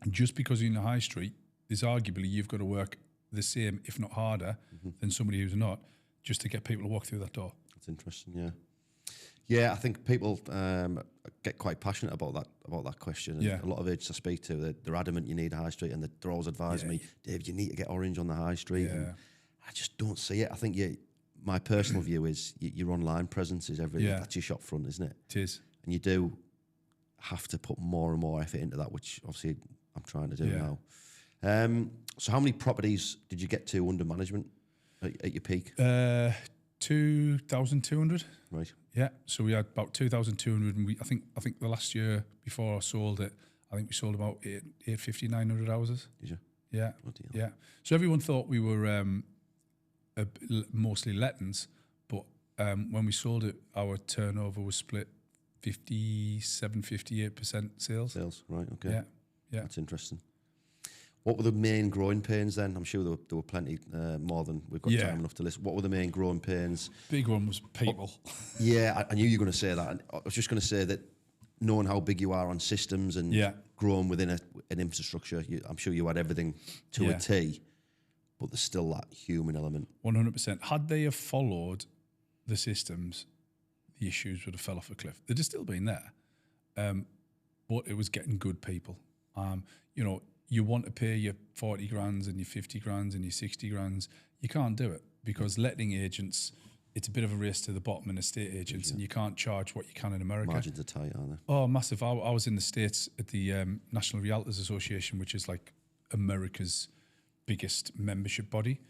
just because you're in a high street, is arguably you've got to work the same, if not harder, than somebody who's not, just to get people to walk through that door. That's interesting, yeah. Yeah, I think people get quite passionate about that question. And a lot of agents I speak to, they're adamant you need a high street, and they're always advising me, Dave, you need to get Orange on the high street. And I just don't see it. I think my personal view is your online presence is everything. That's your shop front, isn't it? It is. And you do have to put more and more effort into that, which obviously I'm trying to do now. So how many properties did you get to under management at your peak? 2,200. Right. Yeah. So we had about 2,200, and I think the last year before I sold it, I think we sold about 850, 900 houses. Did you? Yeah. Yeah. So everyone thought we were mostly lettings, but when we sold it, our turnover was split 57, 58% sales. Sales, right? Okay. Yeah. That's interesting. What were the main growing pains then? I'm sure there were plenty more than we've got time enough to list. What were the main growing pains? Big one was people. I knew you were going to say that. I was just going to say that knowing how big you are on systems and growing within an infrastructure, I'm sure you had everything to a T, but there's still that human element. 100%. Had they have followed the systems, the issues would have fell off a cliff. They'd have still been there, but it was getting good people. You know, you want to pay your 40 grand and your 50 grand and your 60 grand. You can't do it because letting agents, it's a bit of a race to the bottom in estate agents, and you can't charge what you can in America. Margins are tight, aren't they? Oh, massive. I was in the States at the National Realtors Association, which is like America's biggest membership body.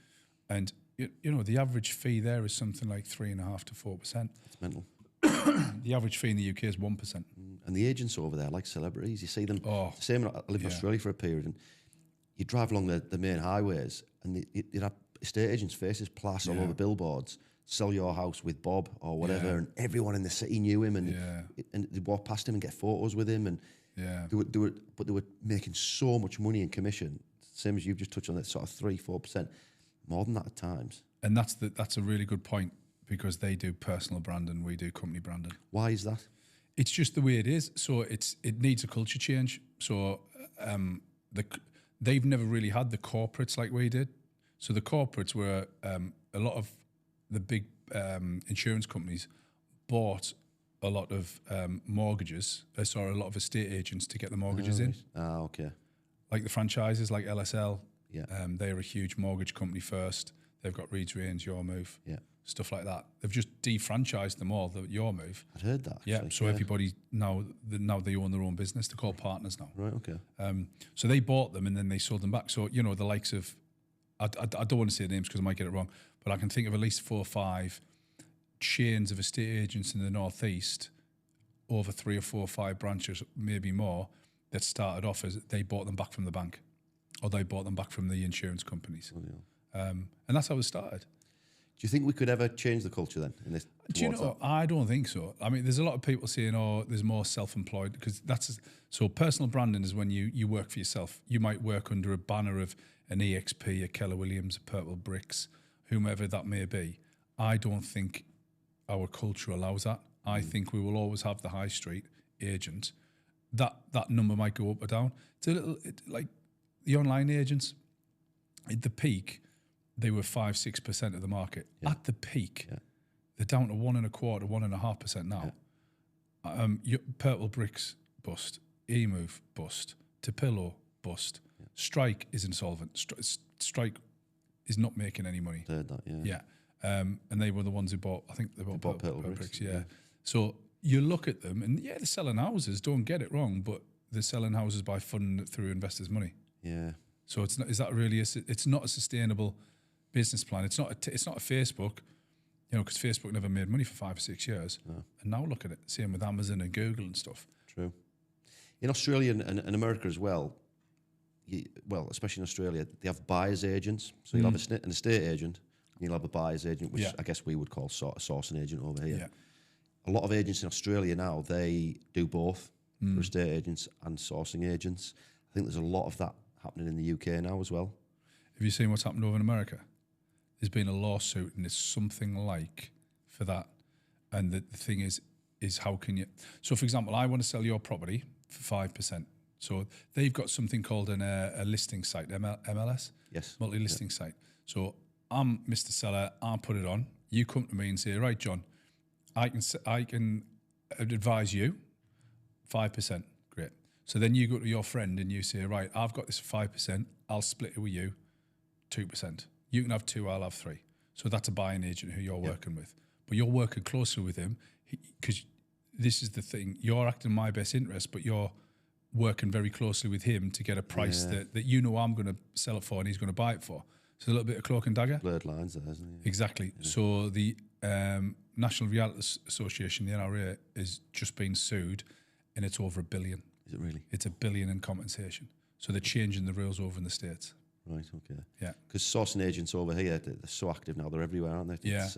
And, you know, the average fee there is something like 3.5% to 4%. It's mental. The average fee in the UK is 1%. And the agents over there, like celebrities, you see them. Oh, Same, I lived in Australia for a period, and you drive along the main highways, and you'd have estate agents' faces plastered all over billboards. Sell your house with Bob or whatever, and everyone in the city knew him, and they'd walk past him and get photos with him, and they were making so much money in commission, same as you've just touched on, that sort of 3-4%, more than that at times. And that's a really good point, because they do personal branding, we do company branding. Why is that? It's just the way it is. So it needs a culture change. So they've never really had the corporates like we did. So the corporates were a lot of the big insurance companies bought a lot of mortgages, a lot of estate agents to get the mortgages in. Ah, okay. Like the franchises, like LSL. Yeah. They're a huge mortgage company first. They've got Reeds Range, Your Move, stuff like that. They've just defranchised them all, Your Move. I'd heard that. Yeah, so everybody now they own their own business. They're called partners now. Right, okay. So they bought them and then they sold them back. So, you know, the likes of, I don't want to say names because I might get it wrong, but I can think of at least 4 or 5 chains of estate agents in the Northeast, over 3 or 4 or 5 branches, maybe more, that started off as they bought them back from the bank, or they bought them back from the insurance companies. And that's how it started. Do you think we could ever change the culture then? Do you know? I don't think so. I mean, there's a lot of people saying, "Oh, there's more self-employed," because so. Personal branding is when you work for yourself. You might work under a banner of an EXP, a Keller Williams, a Purple Bricks, whomever that may be. I don't think our culture allows that. I think we will always have the high street agent. That number might go up or down. It's a little like the online agents. At the peak, they were 5-6% of the market. At the peak, they're down to 1.25%, 1.5% now. Purple Bricks bust, eMove bust, Topillo bust. Strike is insolvent. Strike is not making any money. Heard that, yeah. And they were the ones who bought. I think they bought Purple Bricks. Yeah. Yeah. So you look at them, and they're selling houses. Don't get it wrong, but they're selling houses by funding it through investors' money. Yeah. So it's not. Is that really? It's not a sustainable business plan. It's not a Facebook, you know, because Facebook never made money for 5 or 6 years. No. And now look at it. Same with Amazon and Google and stuff. True. In Australia and America as well, especially in Australia, they have buyer's agents. So you'll have an estate agent, and you'll have a buyer's agent, which I guess we would call a sourcing agent over here. Yeah. A lot of agents in Australia now, they do both, for estate agents and sourcing agents. I think there's a lot of that happening in the UK now as well. Have you seen what's happened over in America? There's been a lawsuit, and it's something like for that. And the thing is how can you... So, for example, I want to sell your property for 5%. So they've got something called a listing site, MLS? Yes. Multi-listing site. So I'm Mr. Seller, I'll put it on. You come to me and say, right, John, I can advise you 5%. Great. So then you go to your friend and you say, right, I've got this 5%. I'll split it with you 2%. You can have 2, I'll have 3. So that's a buying agent who you're working with. But you're working closely with him because this is the thing. You're acting in my best interest, but you're working very closely with him to get a price that you know I'm going to sell it for and he's going to buy it for. So a little bit of cloak and dagger. Blurred lines there, isn't it? Exactly. Yeah. So the National Realtors Association, the NRA, is just being sued, and it's over $1 billion. Is it really? It's $1 billion in compensation. So they're changing the rules over in the States. Right, okay. Yeah. Because sourcing agents over here, they're so active now, they're everywhere, aren't they? Yeah.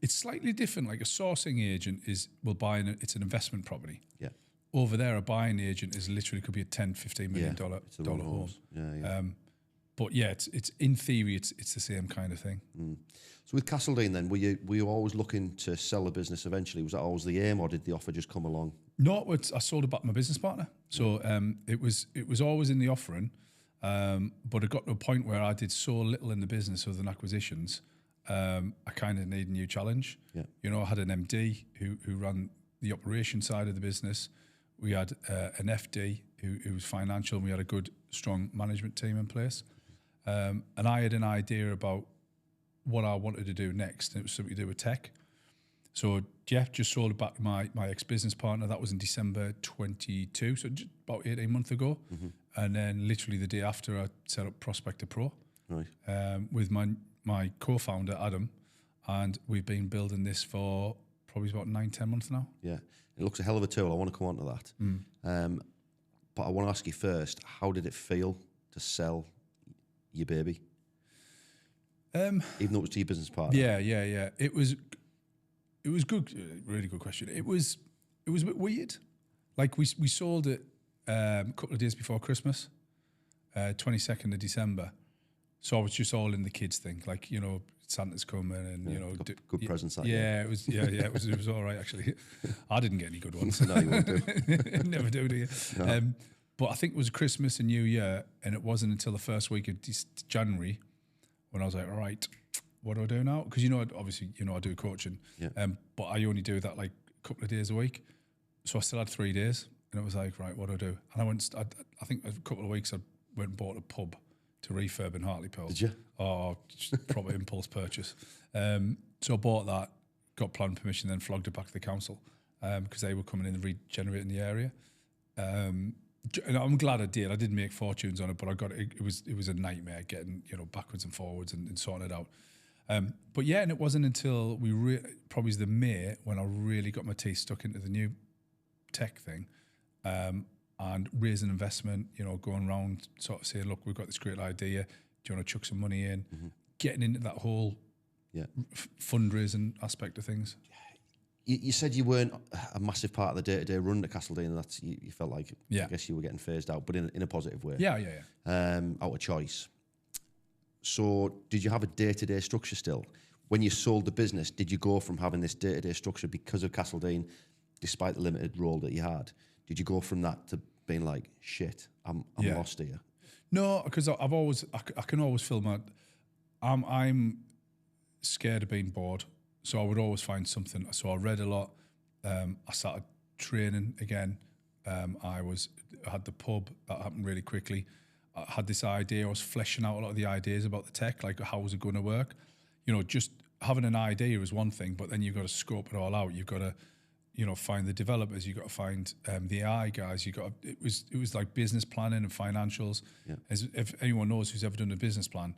It's slightly different. Like a sourcing agent will buy, it's an investment property. Yeah. Over there, a buying agent is literally could be a $10-15 million dollar home. Yeah. But yeah, it's in theory, it's the same kind of thing. So with Castledine then, were you always looking to sell the business eventually? Was that always the aim, or did the offer just come along? No, I sold it back to my business partner. So it was always in the offering, but it got to a point where I did so little in the business other than acquisitions I kind of need a new challenge. Yeah. You know, I had an MD who ran the operation side of the business. We had an FD who was financial, and we had a good, strong management team in place. And I had an idea about what I wanted to do next, and it was something to do with tech. So Jeff just sold it back to my ex-business partner. That was in December 22, so just about 18 months ago. And then literally the day after, I set up Prospector Pro with my co-founder, Adam, and we've been building this for probably about 9-10 months now. Yeah, it looks a hell of a tool. I want to come on to that. But I want to ask you first, how did it feel to sell your baby? Even though it was to your business partner? Yeah. It was good, really good question. It was a bit weird. Like we sold it a couple of days before Christmas, 22nd of December. So I was just all in the kids thing, like, you know, Santa's coming and, you know. Good presents that year. It was all right, actually. I didn't get any good ones. No, you won't do. Never do you? No. But I think it was Christmas and New Year, and it wasn't until the first week of January when I was like, all right, what do I do now? Because, you know, obviously, you know, I do coaching, but I only do that like a couple of days a week. So I still had 3 days, and it was like, right, what do I do? And I think a couple of weeks I went and bought a pub to refurb in Hartlepool. Did you? Oh, just proper impulse purchase. So I bought that, got planning permission, then flogged it back to the council because they were coming in and regenerating the area. And I'm glad I did. I didn't make fortunes on it, but I got it. It was a nightmare getting, you know, backwards and forwards and sorting it out. But yeah, and it wasn't until probably the May when I really got my teeth stuck into the new tech thing. And raising investment, you know, going around sort of saying, look, we've got this great idea. Do you want to chuck some money in? Getting into that whole fundraising aspect of things. You said you weren't a massive part of the day-to-day run at Castledine. That's you felt like, I guess you were getting phased out, but in a positive way. Yeah. Out of choice. So did you have a day-to-day structure still? When you sold the business, did you go from having this day-to-day structure because of Castledine, despite the limited role that you had? Did you go from that to being like, shit, I'm lost here? No, because I can always feel I'm scared of being bored. So I would always find something. So I read a lot. I started training again. I had the pub. That happened really quickly. I had this idea. I was fleshing out a lot of the ideas about the tech, like how was it going to work? You know, just having an idea is one thing, but then you've got to scope it all out. You've got to, you know, find the developers. You've got to find the AI guys. It was like business planning and financials. Yeah. If anyone knows who's ever done a business plan,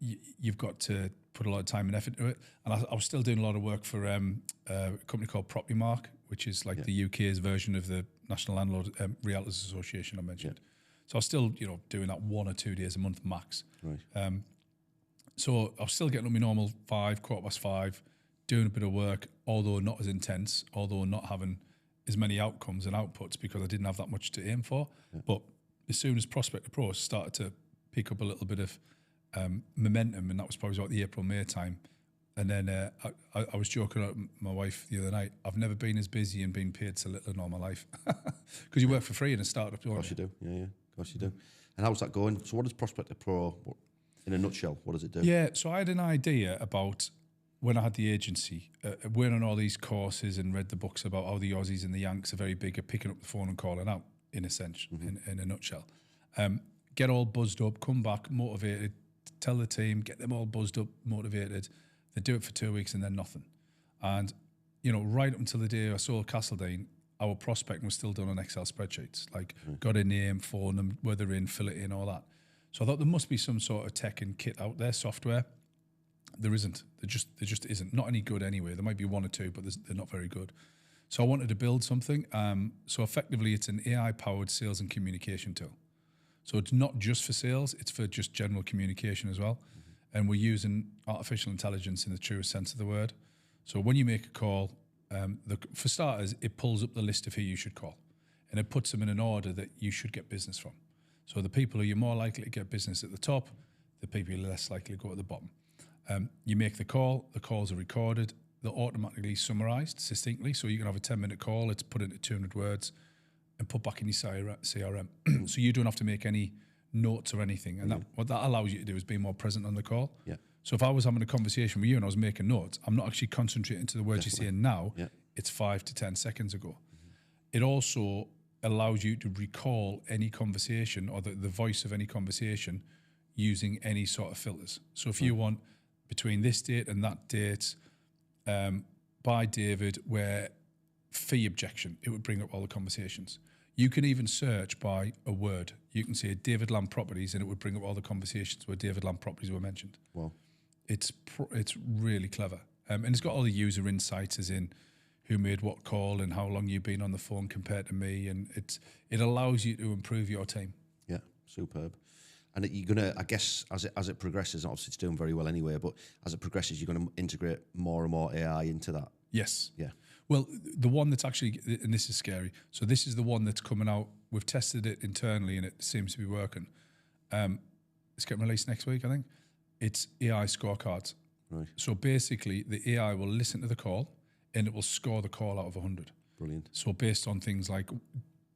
you've got to put a lot of time and effort into it. And I was still doing a lot of work for a company called Property Mark, which is like the UK's version of the National Landlord Realtors Association I mentioned. Yeah. So I was still, you know, doing that 1 or 2 days a month max. Right. So I was still getting up my normal 5, 5:15, doing a bit of work, although not as intense, although not having as many outcomes and outputs because I didn't have that much to aim for. Yeah. But as soon as Prospector Pro started to pick up a little bit of momentum, and that was probably about the April, May time. And then I was joking at my wife the other night, I've never been as busy and been paid so little in all my life. Because you work for free in a startup, don't you? Of course you do, yeah. Of course you do. And how's that going? So what does Prospector Pro, in a nutshell, what does it do? Yeah, so I had an idea about when I had the agency, went on all these courses and read the books about how the Aussies and the Yanks are very big at picking up the phone and calling out, in a sense, in a nutshell. Get all buzzed up, come back, motivated, tell the team, get them all buzzed up, motivated. They do it for 2 weeks and then nothing. And, you know, right up until the day I sold Castledine, our prospecting was still done on Excel spreadsheets. Like, got a name, phone them, where they're in, fill it in, all that. So I thought there must be some sort of tech and kit out there, software. There isn't. There just isn't. Not any good anyway. There might be 1 or 2, but they're not very good. So I wanted to build something. So effectively, it's an AI-powered sales and communication tool. So it's not just for sales, it's for just general communication as well. And we're using artificial intelligence in the truest sense of the word. So when you make a call, for starters, it pulls up the list of who you should call. And it puts them in an order that you should get business from. So the people who you're more likely to get business at the top, the people you're less likely to go at the bottom. You make the calls are recorded, they're automatically summarized succinctly. So you can have a 10-minute call, it's put into 200 words and put back in your CRM. So you don't have to make any notes or anything. And what that allows you to do is be more present on the call. Yeah. So if I was having a conversation with you and I was making notes, I'm not actually concentrating to the words you're saying now. Yeah. It's 5 to 10 seconds ago. It also allows you to recall any conversation or the voice of any conversation using any sort of filters. So if you want between this date and that date, by David, where fee objection, it would bring up all the conversations. You can even search by a word. You can say David Lamb Properties and it would bring up all the conversations where David Lamb Properties were mentioned. Wow. It's really clever. And it's got all the user insights as in who made what call and how long you've been on the phone compared to me. And it allows you to improve your team. Yeah, superb. And you're going to, I guess, as it progresses, obviously it's doing very well anyway, but as it progresses, you're going to integrate more and more AI into that. Yes. Yeah. Well, the one that's actually, and this is scary, so this is the one that's coming out. We've tested it internally and it seems to be working. It's getting released next week, I think. It's AI scorecards. Right. So basically, the AI will listen to the call and it will score the call out of 100. Brilliant. So based on things like,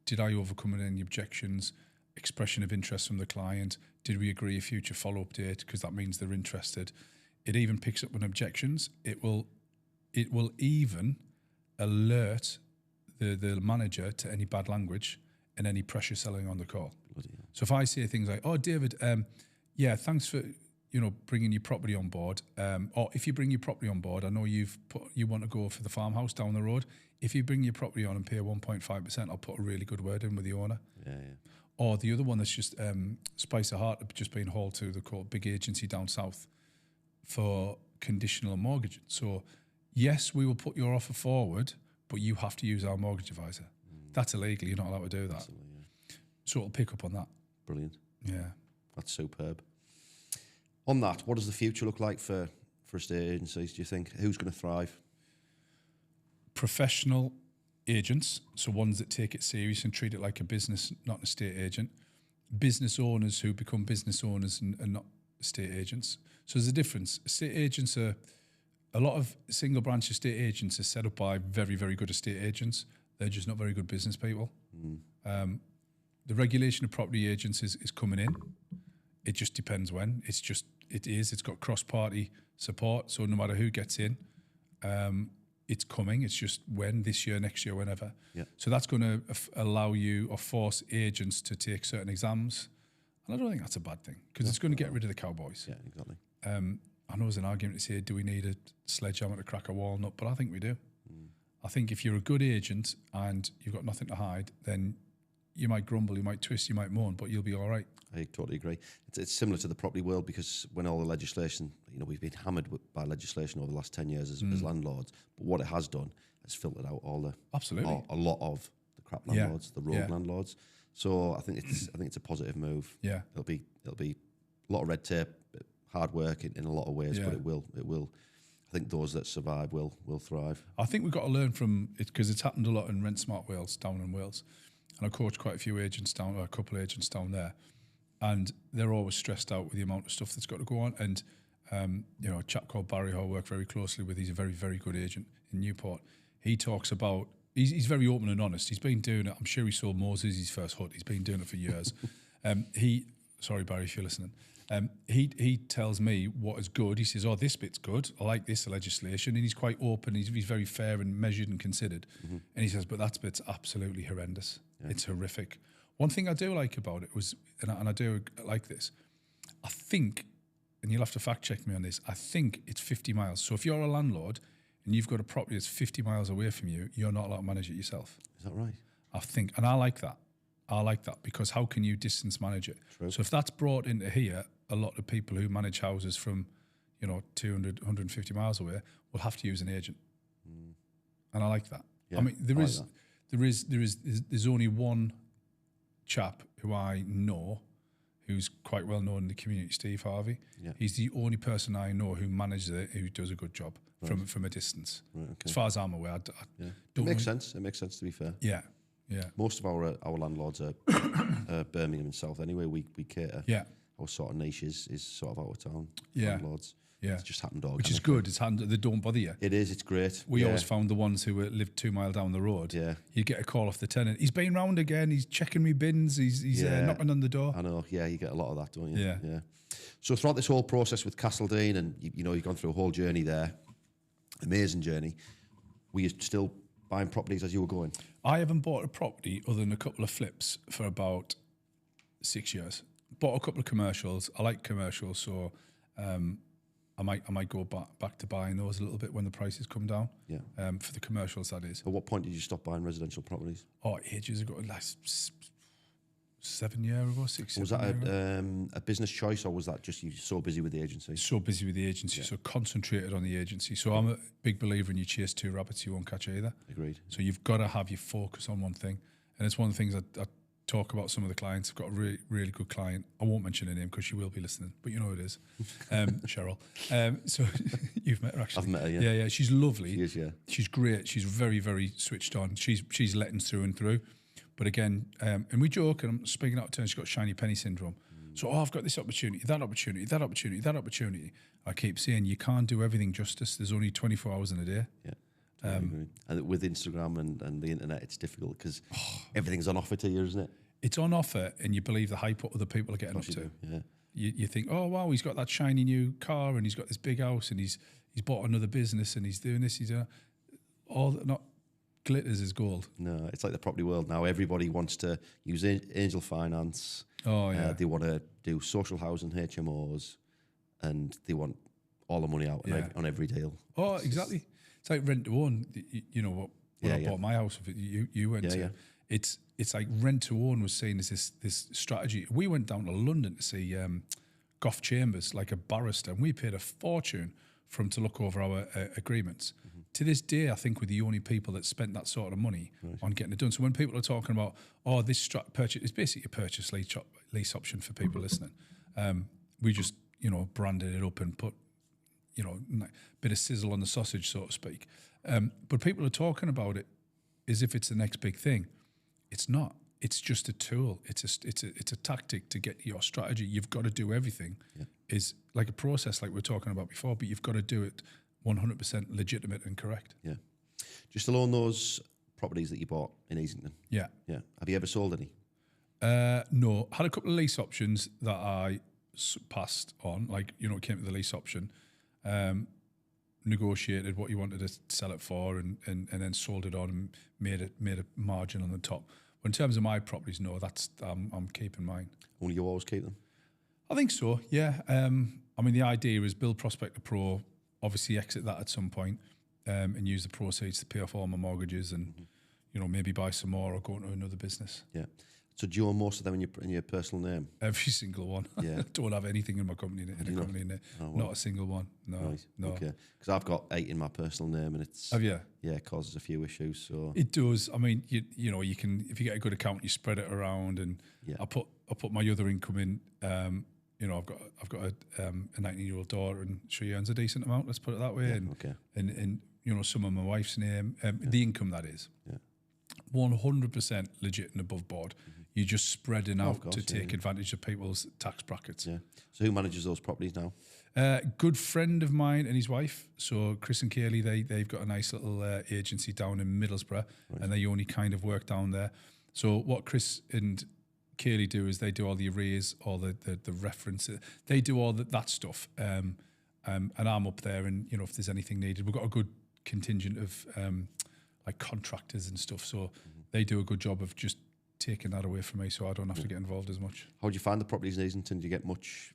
did I overcome any objections, expression of interest from the client, did we agree a future follow-up date, because that means they're interested. It even picks up on objections. It will even alert the manager to any bad language and any pressure selling on the call. So if I say things like, "Oh, David, yeah, thanks for bringing your property on board," or if you bring your property on board, I know you want to go for the farmhouse down the road. If you bring your property on and pay 1.5%, I'll put a really good word in with the owner. Yeah. Or the other one that's just Spice of Heart, just being hauled to the court, big agency down south for conditional mortgage. So yes, we will put your offer forward, but you have to use our mortgage advisor. That's illegal. You're not allowed to do that. Absolutely, yeah. So it'll pick up on that. Brilliant. Yeah. That's superb. On that, what does the future look like for estate agencies, do you think? Who's going to thrive? Professional agents, so ones that take it serious and treat it like a business, not an estate agent. Business owners who become business owners and not estate agents. So there's a difference. Estate agents are, a lot of single branch estate agents are set up by very, very good estate agents. They're just not very good business people. The regulation of property agents is coming in. It just depends when. It's got cross-party support. So no matter who gets in, it's coming. It's just when, this year, next year, whenever. Yeah. So that's going to allow you or force agents to take certain exams. And I don't think that's a bad thing because it's going to get rid of the cowboys. Yeah, exactly. I know there's an argument to say, do we need a sledgehammer to crack a walnut? But I think we do. I think if you're a good agent and you've got nothing to hide, then you might grumble, you might twist, you might moan, but you'll be all right. I totally agree. It's similar to the property world because when all the legislation, we've been hammered by legislation over the last 10 years as landlords, but what it has done has filtered out all the Absolutely a lot of the crap landlords, the rogue landlords. So I think it's a positive move. Yeah, it'll be a lot of red tape, hard work in a lot of ways, but it will. I think those that survive will thrive. I think we've got to learn from it because it's happened a lot in Rent Smart Wales, down in Wales. And I coach quite a few agents down, or a couple of agents down there. And they're always stressed out with the amount of stuff that's got to go on. And, a chap called Barry, who I work very closely with, he's a very, very good agent in Newport. He talks about, he's very open and honest. He's been doing it. I'm sure he sold Moses his first hut. He's been doing it for years. Sorry, Barry, if you're listening. He tells me what is good. He says, "Oh, this bit's good. I like this legislation," and he's quite open. He's very fair and measured and considered. And he says, "But that bit's absolutely horrendous. Yeah. It's horrific." One thing I do like about it was, and I do like this. I think, and you'll have to fact check me on this. I think it's 50 miles. So if you're a landlord and you've got a property that's 50 miles away from you, you're not allowed to manage it yourself. Is that right? I think, and I like that. I like that because how can you distance manage it? True. So if that's brought into here, a lot of people who manage houses from, 200, 150 miles away will have to use an agent. And I like that. Yeah, I mean, there's only one chap who I know who's quite well known in the community, Steve Harvey. Yeah. He's the only person I know who manages it, who does a good job from a distance. Right, okay. As far as I'm aware, it makes sense. It makes sense, to be fair. Yeah. Yeah. Most of our landlords are Birmingham and South anyway. We cater. Yeah. Our sort of niche is sort of out of town landlords. Yeah. It's just happened organically. Which is good. It's they don't bother you. It is. It's great. We always found the ones who lived 2 miles down the road. Yeah. You'd get a call off the tenant. He's been round again. He's checking me bins. He's knocking on the door. I know. Yeah, you get a lot of that, don't you? Yeah. Yeah. So throughout this whole process with Castledine, and you've gone through a whole journey there, amazing journey. Were you still buying properties as you were going? I haven't bought a property other than a couple of flips for about 6 years. Bought a couple of commercials. I like commercials, so I might go back to buying those a little bit when the prices come down. Yeah. For the commercials, that is. At what point did you stop buying residential properties? Oh, ages ago, like 7 years ago, 6 Was years that ago. a business choice, or was that just you so busy with the agency? So busy with the agency, so concentrated on the agency. So I'm a big believer in you chase two rabbits, you won't catch either. Agreed. So you've got to have your focus on one thing. And it's one of the things I talk about some of the clients. I've got a really, really good client. I won't mention her name because she will be listening, but you know who it is. Cheryl. So you've met her actually. I've met her, yeah. Yeah, yeah. She's lovely. She is, yeah. She's great. She's very, very switched on. She's letting through and through. But again, and we joke, and I'm speaking out of turn, she's got shiny penny syndrome. So, I've got this opportunity, that opportunity, that opportunity, that opportunity. I keep saying you can't do everything justice. There's only 24 hours in a day. Yeah. And with Instagram and the internet, it's difficult because everything's on offer to you, isn't it? It's on offer, and you believe the hype what other people are getting up to. Yeah. You think, oh wow, he's got that shiny new car, and he's got this big house, and he's bought another business, and he's doing this, he's doing that. Not glitters is gold. No, it's like the property world now. Everybody wants to use angel finance. Oh yeah. They want to do social housing, HMOs, and they want all the money out on every deal. Oh, exactly. It's like rent to own. You know what? When I bought my house, you went to. Yeah. It's like rent to own was seen as this strategy. We went down to London to see Gough Chambers, like a barrister, and we paid a fortune for him to look over our agreements. Mm-hmm. To this day, I think we're the only people that spent that sort of money on getting it done. So when people are talking about, this purchase, it's basically a purchase lease option for people listening. We just, branded it up and put, a bit of sizzle on the sausage, so to speak. But people are talking about it as if it's the next big thing. It's not. It's just a tool. It's a tactic to get your strategy. You've got to do everything. Yeah. Is like a process, like we were talking about before, but you've got to do it 100% legitimate and correct. Yeah. Just alone those properties that you bought in Easington. Yeah. Yeah. Have you ever sold any? No. Had a couple of lease options that I passed on. Like, it came to the lease option. Negotiated what you wanted to sell it for, and then sold it on and made a margin on the top. But in terms of my properties, no, that's I'm keeping mine. Will you always keep them? I think so. Yeah. The idea is build Prospector Pro, obviously exit that at some point, and use the proceeds to pay off all my mortgages, and maybe buy some more or go into another business. Yeah. So do you own most of them in your personal name? Every single one. Yeah. Don't have anything in my company company name. Oh, well. Not a single one. No. Right. No. Okay. Because I've got 8 in my personal name, and it's have you? Yeah, it causes a few issues. So it does. You can, if you get a good account, you spread it around, and I put my other income in. I've got a 19-year-old daughter, and she earns a decent amount. Let's put it that way. Yeah, and some of my wife's name, the income that is. Yeah. 100% legit and above board. Mm-hmm. You're just spreading out to take advantage of people's tax brackets. Yeah. So who manages those properties now? Good friend of mine and his wife. So Chris and Kaylee, they've got a nice little agency down in Middlesbrough, and they only kind of work down there. So what Chris and Kaylee do is they do all the arrears, all the references. They do all that stuff. And I'm up there, and if there's anything needed, we've got a good contingent of like contractors and stuff. So they do a good job of just taking that away from me, so I don't have to get involved as much. How do you find the properties in Easington? Do you get much?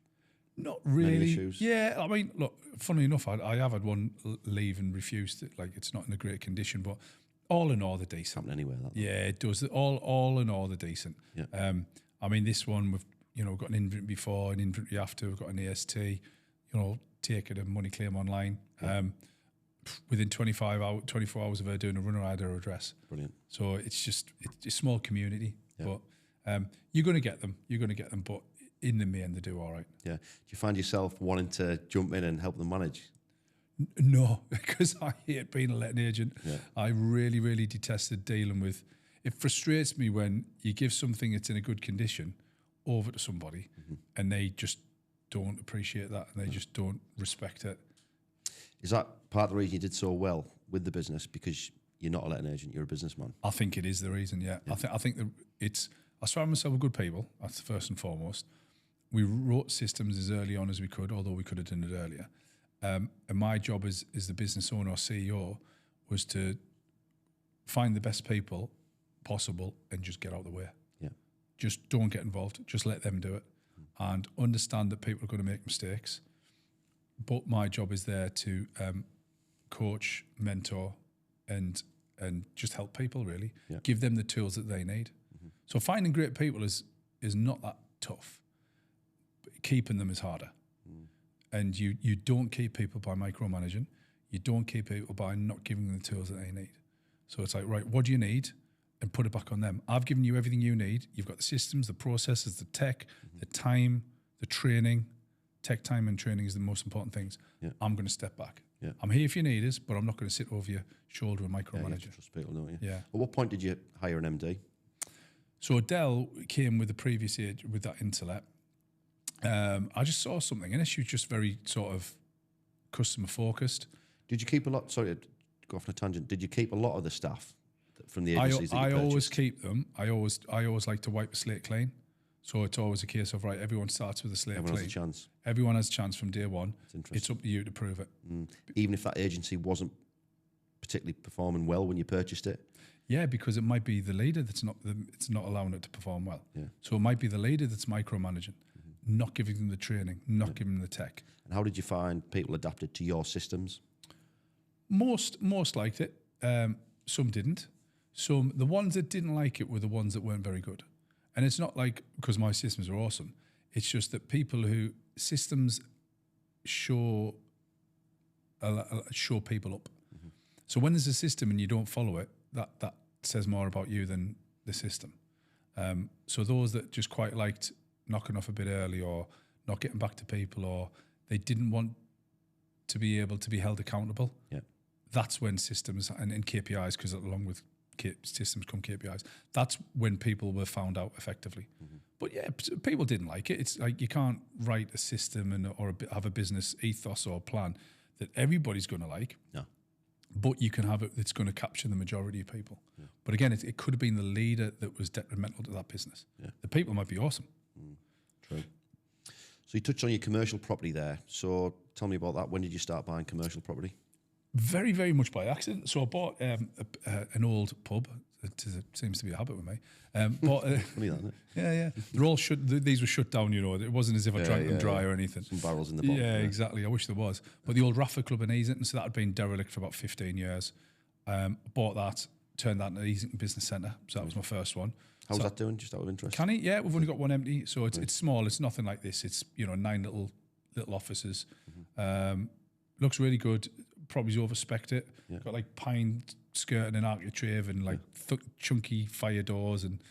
Not really. Many issues? Yeah, look, funny enough, I have had one leave and refused it. Like, it's not in a great condition, but all in all, they're decent. Happen anywhere. Yeah, it does. All in all, they're decent. Yeah. This one we've got an inventory before, an inventory after. We've got an AST. Take it a money claim online. Yeah. Within 24 hours of her doing a runner, I had her address. Brilliant. So it's a small community, but you're going to get them. But in the main, they do all right. Yeah. Do you find yourself wanting to jump in and help them manage? No, because I hate being a letting agent. Yeah. I really, really detested dealing with. It frustrates me when you give something that's in a good condition over to somebody, and they just don't appreciate that, and they just don't respect it. Is that part of the reason you did so well with the business? Because you're not a letting agent, you're a businessman. I think it is the reason. Yeah. I think that I surround myself with good people. That's first and foremost. We wrote systems as early on as we could, although we could have done it earlier. And my job as the business owner or CEO was to find the best people possible and just get out of the way. Yeah. Just don't get involved. Just let them do it, and understand that people are going to make mistakes. But my job is there to coach, mentor, and just help people really. Yeah. Give them the tools that they need. So finding great people is not that tough. But keeping them is harder. And you don't keep people by micromanaging. You don't keep people by not giving them the tools that they need. So it's like, right, what do you need? And put it back on them. I've given you everything you need. You've got the systems, the processes, the tech, the time, the training. Tech, time, and training is the most important things. Yeah. I'm going to step back. Yeah. I'm here if you need us, but I'm not going to sit over your shoulder and Yeah, micromanage you have you. to trust people, don't you? Yeah. At what point did you hire an MD? So Adele came with the previous age with that intellect. I just saw something in her. She was just very sort of customer focused. Did you keep a lot? Sorry, to go off on a tangent. Did you keep a lot of the staff from the agencies that you I purchased? always keep them. I always like to wipe the slate clean. So it's always a case of, right, everyone starts with a slate Everyone clean. has a chance. Everyone has a chance from day one. Interesting. It's up to you to prove it. Even if that agency wasn't particularly performing well when you purchased it? Yeah, because it might be the leader that's it's not allowing it to perform well. Yeah. So it might be the leader that's micromanaging, not giving them the training, not giving them the tech. And how did you find people adapted to your systems? Most liked it. Some didn't. The ones that didn't like it were the ones that weren't very good. And it's not like because my systems are awesome. It's just that people who systems show people up. So when there's a system and you don't follow it, that says more about you than the system. So those that just quite liked knocking off a bit early or not getting back to people or they didn't want to be able to be held accountable. Yeah. That's when systems and KPIs, because along with systems come KPIs, that's when people were found out effectively. But yeah, people didn't like it. It's like you can't write a system or have a business ethos or plan that everybody's going to like. No. But you can have it that's going to capture the majority of people. Yeah. But again, it could have been the leader that was detrimental to that business. Yeah. The people might be awesome. True. So you touched on your commercial property there. So tell me about that. When did you start buying commercial property? Very, very much by accident. So I bought an old pub. It seems to be a habit with me. Funny that, isn't it? Yeah. They're all shut. These were shut down. You know, it wasn't as if I drank them dry or anything. Some barrels in the bottom. Yeah, exactly. I wish there was. But the old Rafford Club in Easington, so that had been derelict for about 15 years. Bought that, turned that into Easington Business Centre. So that was my first one. How's that doing? Just out of interest. Can it? Yeah, we've only got one empty, so it's small. It's nothing like this. It's 9 little offices. Looks really good. Probably overspec'd it. Yeah. Got like pine skirting and architrave and like chunky fire doors and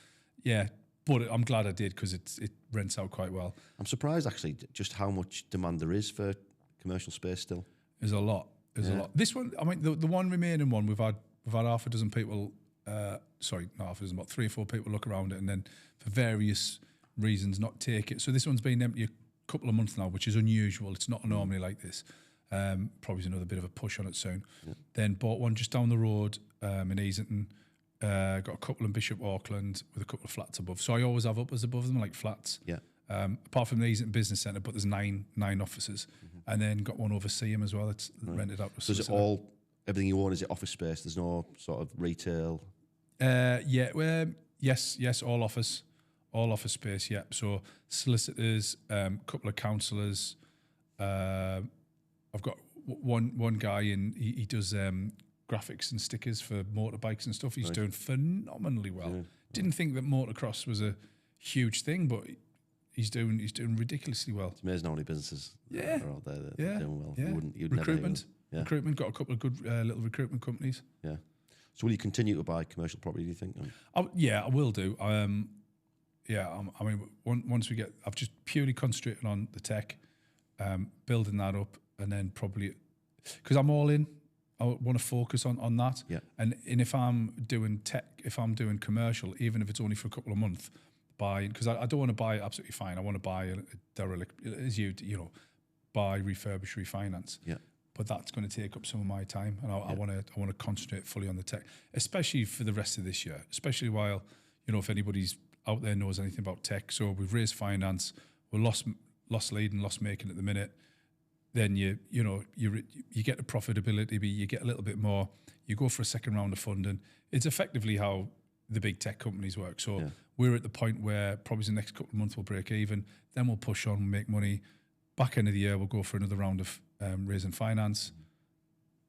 But I'm glad I did because it rents out quite well. I'm surprised actually just how much demand there is for commercial space still. There's a lot. There's a lot. This one, I mean, the one remaining one, we've had half a dozen people. Sorry, not half a dozen, about 3 or 4 people look around it and then for various reasons not take it. So this one's been empty a couple of months now, which is unusual. It's not normally like this. Probably another bit of a push on it soon. Yeah. Then bought one just down the road in Easington. Got a couple in Bishop Auckland with a couple of flats above. So I always have uppers above them, like flats. Yeah. Apart from the Easington Business Centre, but there's nine offices, and then got one over Seaham as well. It's rented out. So is it all everything you own? Is it office space? There's no sort of retail. Yes, all office space. Yeah. So solicitors, couple of counsellors. I've got one guy in. He does graphics and stickers for motorbikes and stuff. He's doing phenomenally well. Yeah. Didn't think that motocross was a huge thing, but he's doing ridiculously well. It's amazing how many businesses are out there that are doing well. Yeah. You'd Recruitment. Never Recruitment, got a couple of good little recruitment companies. Yeah. So will you continue to buy commercial property, do you think? I will do. I mean, once we get, I've just purely concentrated on the tech, building that up, and then probably, because I'm all in, I want to focus on that. Yeah. And if I'm doing tech, if I'm doing commercial, even if it's only for a couple of months, buying, because I don't want to buy absolutely fine. I want to buy a derelict, as you buy, refurbish, refinance. Yeah. But that's going to take up some of my time, and I want to concentrate fully on the tech, especially for the rest of this year. Especially while, if anybody's out there knows anything about tech. So we've raised finance, we're loss leading, loss making at the minute. Then you get the profitability, but you get a little bit more. You go for a second round of funding. It's effectively how the big tech companies work. So we're at the point where probably the next couple of months we'll break even. Then we'll push on, make money. Back end of the year, we'll go for another round of raising finance.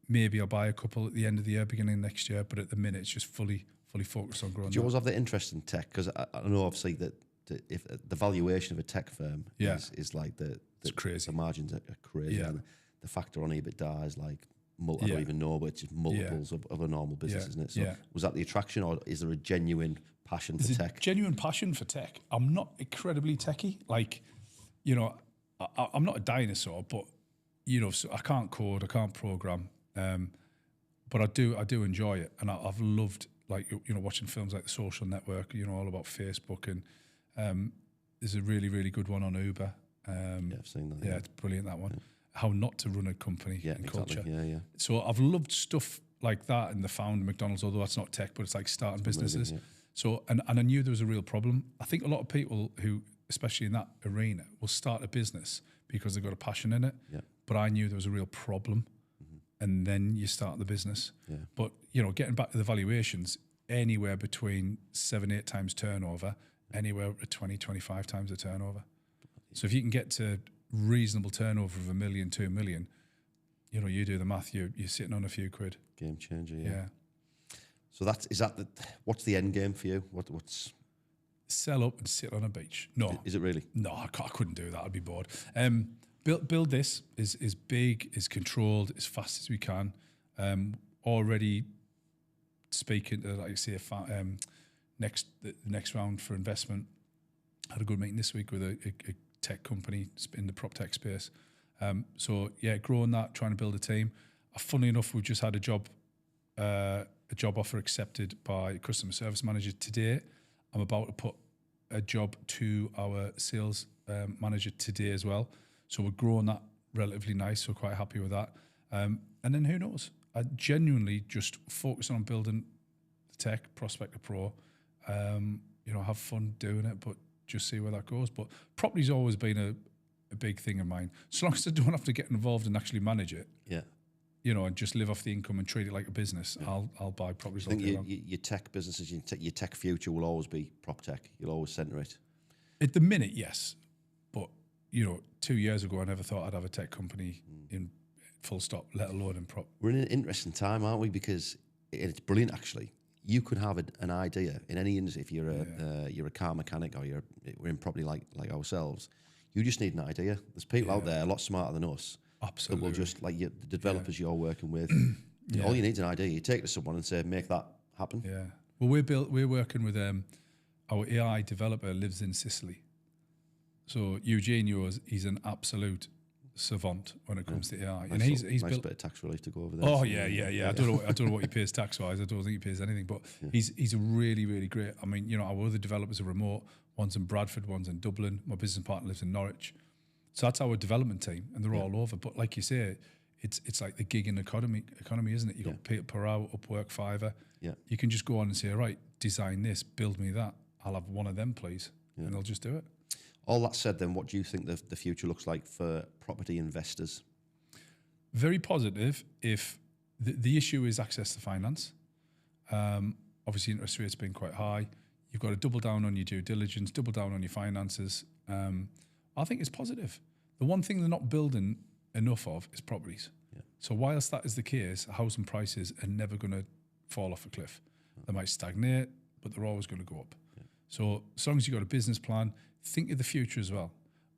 Maybe I'll buy a couple at the end of the year, beginning of next year. But at the minute, it's just fully focused on growing. Do you always have the interest in tech? Because I know obviously that if the valuation of a tech firm is like it's crazy. The margins are crazy. Yeah. And the factor on EBITDA is like, I don't even know, but it's just multiples of a normal business, isn't it? So was that the attraction, or is there a genuine passion for tech? Genuine passion for tech. I'm not incredibly techie. Like, I'm not a dinosaur, but so I can't code, I can't program, but I do enjoy it, and I've loved watching films like The Social Network. All about Facebook, and there's a really, really good one on Uber. I've seen that. Yeah, it's brilliant, that one. How not to run a company in culture. Yeah. So I've loved stuff like that, and the founder McDonald's, although that's not tech, but it's like starting businesses. Amazing, So and I knew there was a real problem. I think a lot of people who, especially in that arena, will start a business because they've got a passion in it. Yeah. But I knew there was a real problem, and then you start the business. Yeah. But getting back to the valuations, anywhere between 7-8 times turnover, anywhere to 20-25 times the turnover. So if you can get to reasonable turnover of $1 million, $2 million, you do the math. You're sitting on a few quid. Game changer. Yeah. So what's the end game for you? What's sell up and sit on a beach? No. Is it really? No, I couldn't do that. I'd be bored. Build this is big, is controlled, as fast as we can. Already speaking to, like I say, the next round for investment. Had a good meeting this week with a tech company in the prop tech space. Growing that, trying to build a team. Funnily enough, we've just had a job offer accepted by a customer service manager today. I'm about to put a job to our sales manager today as well. So we're growing that relatively nice. So quite happy with that. And then who knows? I genuinely just focus on building the tech, Prospector Pro. Have fun doing it, but just see where that goes. But property's always been a big thing of mine. So long as I don't have to get involved and actually manage it. Yeah. And just live off the income and treat it like a business. Yeah. I'll buy properties. I think your tech businesses, your tech future will always be prop tech. You'll always centre it. At the minute, yes. But 2 years ago, I never thought I'd have a tech company in full stop, let alone in prop. We're in an interesting time, aren't we? Because it's brilliant, actually. You could have an idea in any industry. If you're a car mechanic or we're in property like ourselves, you just need an idea. There's people out there a lot smarter than us. Absolutely. That will just, like the developers you're working with, all you need is an idea. You take it to someone and say, make that happen. Yeah. Well, we're working with our AI developer lives in Sicily. So Eugenio, he's an absolute savant when it comes to AI, and he's nice built bit of tax relief to go over there. Oh yeah. I don't know what he pays tax wise. I don't think he pays anything, but he's a really, really great. I mean, our other developers are remote. One's in Bradford, one's in Dublin. My business partner lives in Norwich. So that's our development team, and they're all over. But like you say, it's like the gig in economy, isn't it? You got pay per hour, Upwork, Fiverr. Yeah. You can just go on and say, right, design this, build me that. I'll have one of them, please, and they'll just do it. All that said, then, what do you think the future looks like for property investors? Very positive. If the issue is access to finance, obviously interest rates been quite high. You've got to double down on your due diligence, double down on your finances. I think it's positive. The one thing they're not building enough of is properties. Yeah. So whilst that is the case, housing prices are never going to fall off a cliff. They might stagnate, but they're always going to go up. Yeah. So as long as you've got a business plan, think of the future as well.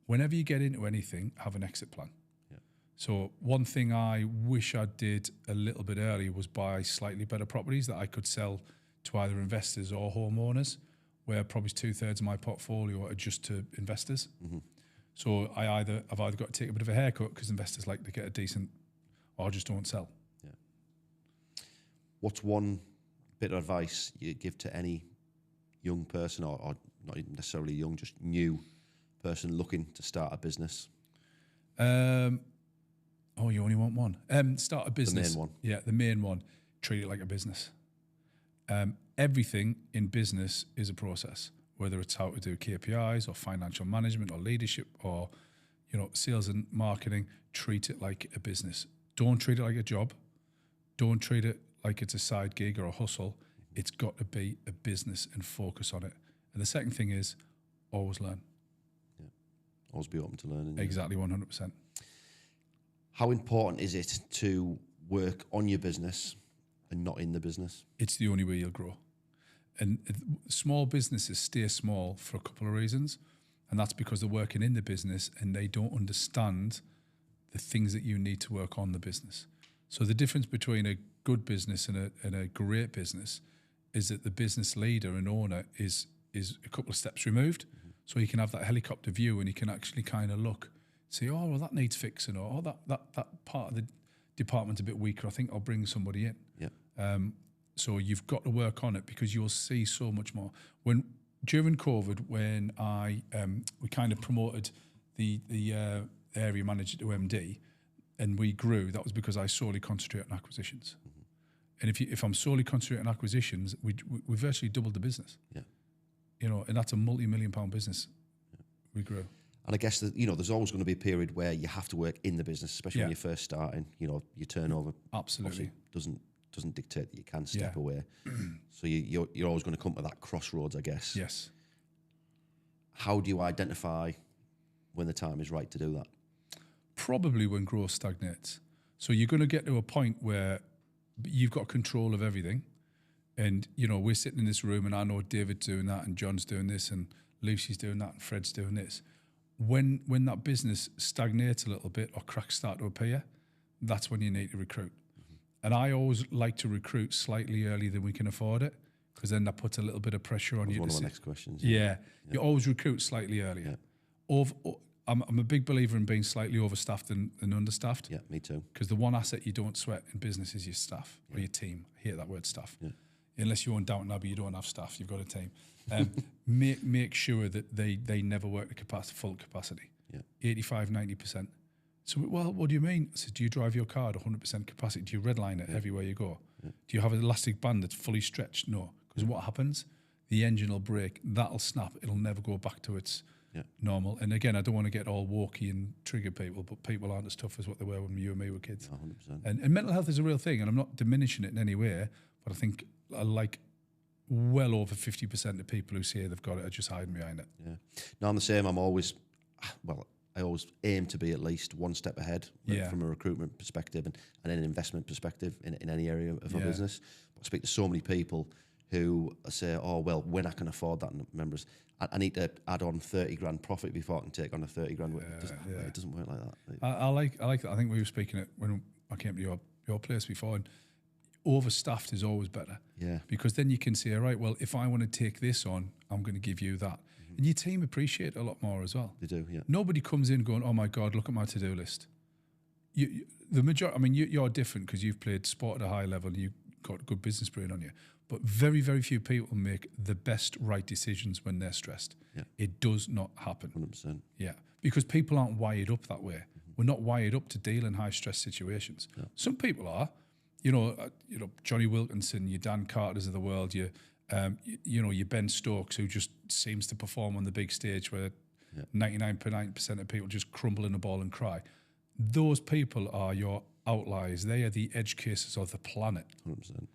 Whenever you get into anything, have an exit plan. Yeah. So one thing I wish I did a little bit earlier was buy slightly better properties that I could sell to either investors or homeowners, where probably 2/3 of my portfolio are just to investors. Mm-hmm. So I've either got to take a bit of a haircut because investors like to get a decent, or just don't sell. Yeah. What's one bit of advice you give to any young person or not even necessarily young, just new person looking to start a business? You only want one. Start a business. The main one. Yeah, the main one. Treat it like a business. Everything in business is a process, whether it's how to do KPIs or financial management or leadership or, sales and marketing. Treat it like a business. Don't treat it like a job. Don't treat it like it's a side gig or a hustle. It's got to be a business and focus on it. And the second thing is always learn. Yeah. Always be open to learning. Exactly, 100%. How important is it to work on your business and not in the business? It's the only way you'll grow. And small businesses stay small for a couple of reasons. And that's because they're working in the business and they don't understand the things that you need to work on the business. So the difference between a good business and a great business is that the business leader and owner is a couple of steps removed. Mm-hmm. So he can have that helicopter view and he can actually kind of look, say, oh, well, that needs fixing, or that part of the department's a bit weaker. I think I'll bring somebody in. Yeah. So you've got to work on it because you'll see so much more. During COVID, when we kind of promoted the area manager to MD, and we grew, that was because I solely concentrate on acquisitions. Mm-hmm. And if I'm solely concentrating on acquisitions, we virtually doubled the business. Yeah. And that's a multi-million-pound business. Yeah. We grew. And I guess that, there's always going to be a period where you have to work in the business, especially when you're first starting. Your turnover absolutely doesn't dictate that you can step away. So you're always going to come to that crossroads, I guess. Yes. How do you identify when the time is right to do that? Probably when growth stagnates. So you're going to get to a point where you've got control of everything. And, we're sitting in this room and I know David's doing that and John's doing this and Lucy's doing that and Fred's doing this. When that business stagnates a little bit or cracks start to appear, that's when you need to recruit. Mm-hmm. And I always like to recruit slightly earlier than we can afford it, because then that puts a little bit of pressure on you. One of my next questions. Yeah. You always recruit slightly earlier. Yeah. I'm a big believer in being slightly overstaffed than understaffed. Yeah, me too. Because the one asset you don't sweat in business is your staff or your team. I hate that word, staff. Yeah. Unless you own Downton Abbey, you don't have staff. You've got a team. Make sure that they never work at full capacity. Yeah. 85, 90%. So, well, what do you mean? I said, do you drive your car at 100% capacity? Do you redline it everywhere you go? Yeah. Do you have an elastic band that's fully stretched? No. Because what happens? The engine will break. That'll snap. It'll never go back to its normal. And again, I don't want to get all walky and trigger people, but people aren't as tough as what they were when you and me were kids. 100%. And mental health is a real thing, and I'm not diminishing it in any way, but I think well over 50% of people who say they've got it are just hiding behind it. Yeah. No, I'm the same. I always aim to be at least one step ahead from a recruitment perspective and an investment perspective in any area of a business. But I speak to so many people who say, oh, well, when I can afford that, members, I need to add on 30 grand profit before I can take on a 30 grand. It doesn't work like that. I like that. I think we were speaking it when I came to your place before, and overstaffed is always better. Yeah. Because then you can say, all right, well, if I want to take this on, I'm going to give you that. Mm-hmm. And your team appreciate it a lot more as well. They do, yeah. Nobody comes in going, oh my God, look at my to-do list. The majority, you're different because you've played sport at a high level and you've got good business brain on you. But very, very few people make the best right decisions when they're stressed. Yeah. It does not happen. 100%. Yeah. Because people aren't wired up that way. Mm-hmm. We're not wired up to deal in high stress situations. Yeah. Some people are. Johnny Wilkinson, your Dan Carters of the world, your Ben Stokes, who just seems to perform on the big stage where 99.9% of people just crumble in a ball and cry. Those people are your outliers. They are the edge cases of the planet. 100%.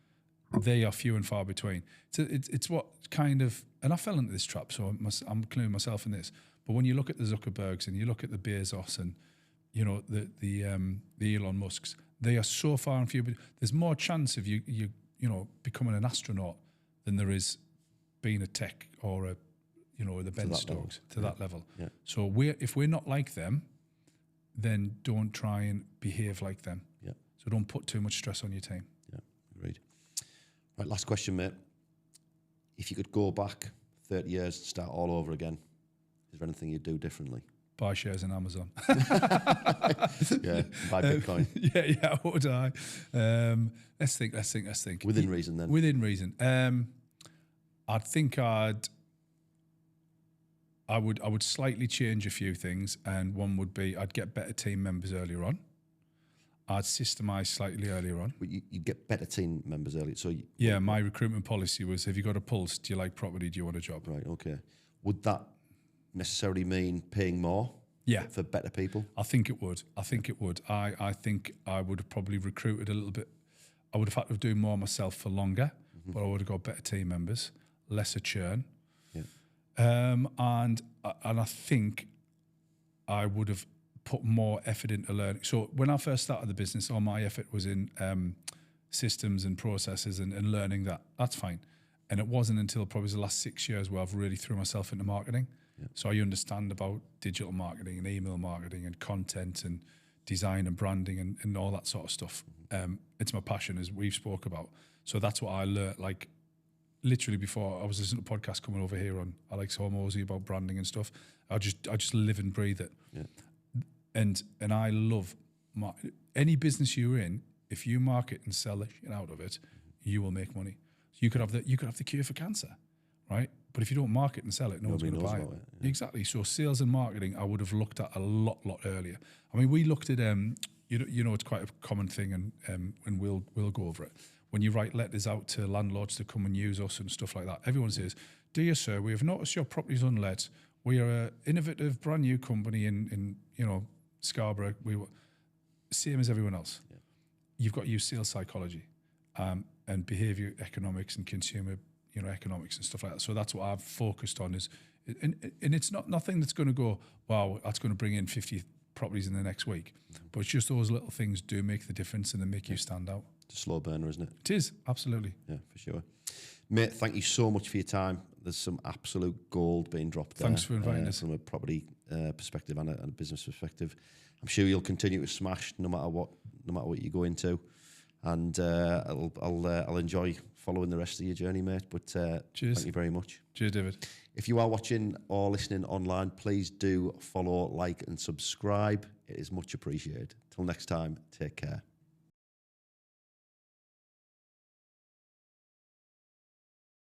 They are few and far between. So it's what kind of, and I fell into this trap, so I'm including myself in this. But when you look at the Zuckerbergs and you look at the Bezos and the Elon Musks, they are so far and few. There's more chance of you becoming an astronaut than there is being a tech or the Ben Stokes to that level. Yeah. So if we're not like them, then don't try and behave like them. Yeah. So don't put too much stress on your team. Yeah, agreed. Right, last question, mate. If you could go back 30 years and start all over again, is there anything you'd do differently? Buy shares in Amazon. Yeah, buy Bitcoin. Yeah, what would I? Let's think. Within reason, then. Within reason. I think I'd I would slightly change a few things, and one would be I'd get better team members earlier on. I'd systemize slightly earlier on. But you'd get better team members early. So my recruitment policy was: have you got a pulse? Do you like property? Do you want a job? Right. Okay. Would that necessarily mean paying more? Yeah, for better people. I think it would. I think I would have probably recruited a little bit. I would have had to do more myself for longer, but I would have got better team members, lesser churn. And I think I would have put more effort into learning. So when I first started the business, all my effort was in systems and processes and learning that. That's fine. And it wasn't until probably the last 6 years where I've really threw myself into marketing. Yeah. So I understand about digital marketing and email marketing and content and design and branding and all that sort of stuff. It's my passion, as we've spoke about. So that's what I learned, like, literally before I was listening to a podcast coming over here on Alex Hormozy about branding and stuff. I just live and breathe it. Yeah. And I love any business you're in. If you market and sell the shit out of it, you will make money. You could have the cure for cancer, right? But if you don't market and sell it, no one's going to buy it. Yeah. Exactly. So sales and marketing, I would have looked at a lot earlier. I mean, we looked at it's quite a common thing, and we'll go over it. When you write letters out to landlords to come and use us and stuff like that, everyone says, "Dear sir, we have noticed your property's unlet. We are an innovative, brand new company in Scarborough. Same as everyone else. Yeah. You've got to use sales psychology and behaviour economics and consumer economics and stuff like that. So that's what I've focused on. And it's not nothing that's going to go, wow, that's going to bring in 50 properties in the next week. But it's just those little things do make the difference and they make you stand out. It's a slow burner, isn't it? It is, absolutely. Yeah, for sure. Mate, thank you so much for your time. There's some absolute gold being dropped there. Thanks for inviting us. From a property perspective and a business perspective. I'm sure you'll continue to smash no matter what you go into. And I'll enjoy following the rest of your journey, mate. But cheers. Thank you very much. Cheers, David. If you are watching or listening online, please do follow, like, and subscribe. It is much appreciated. Till next time, take care.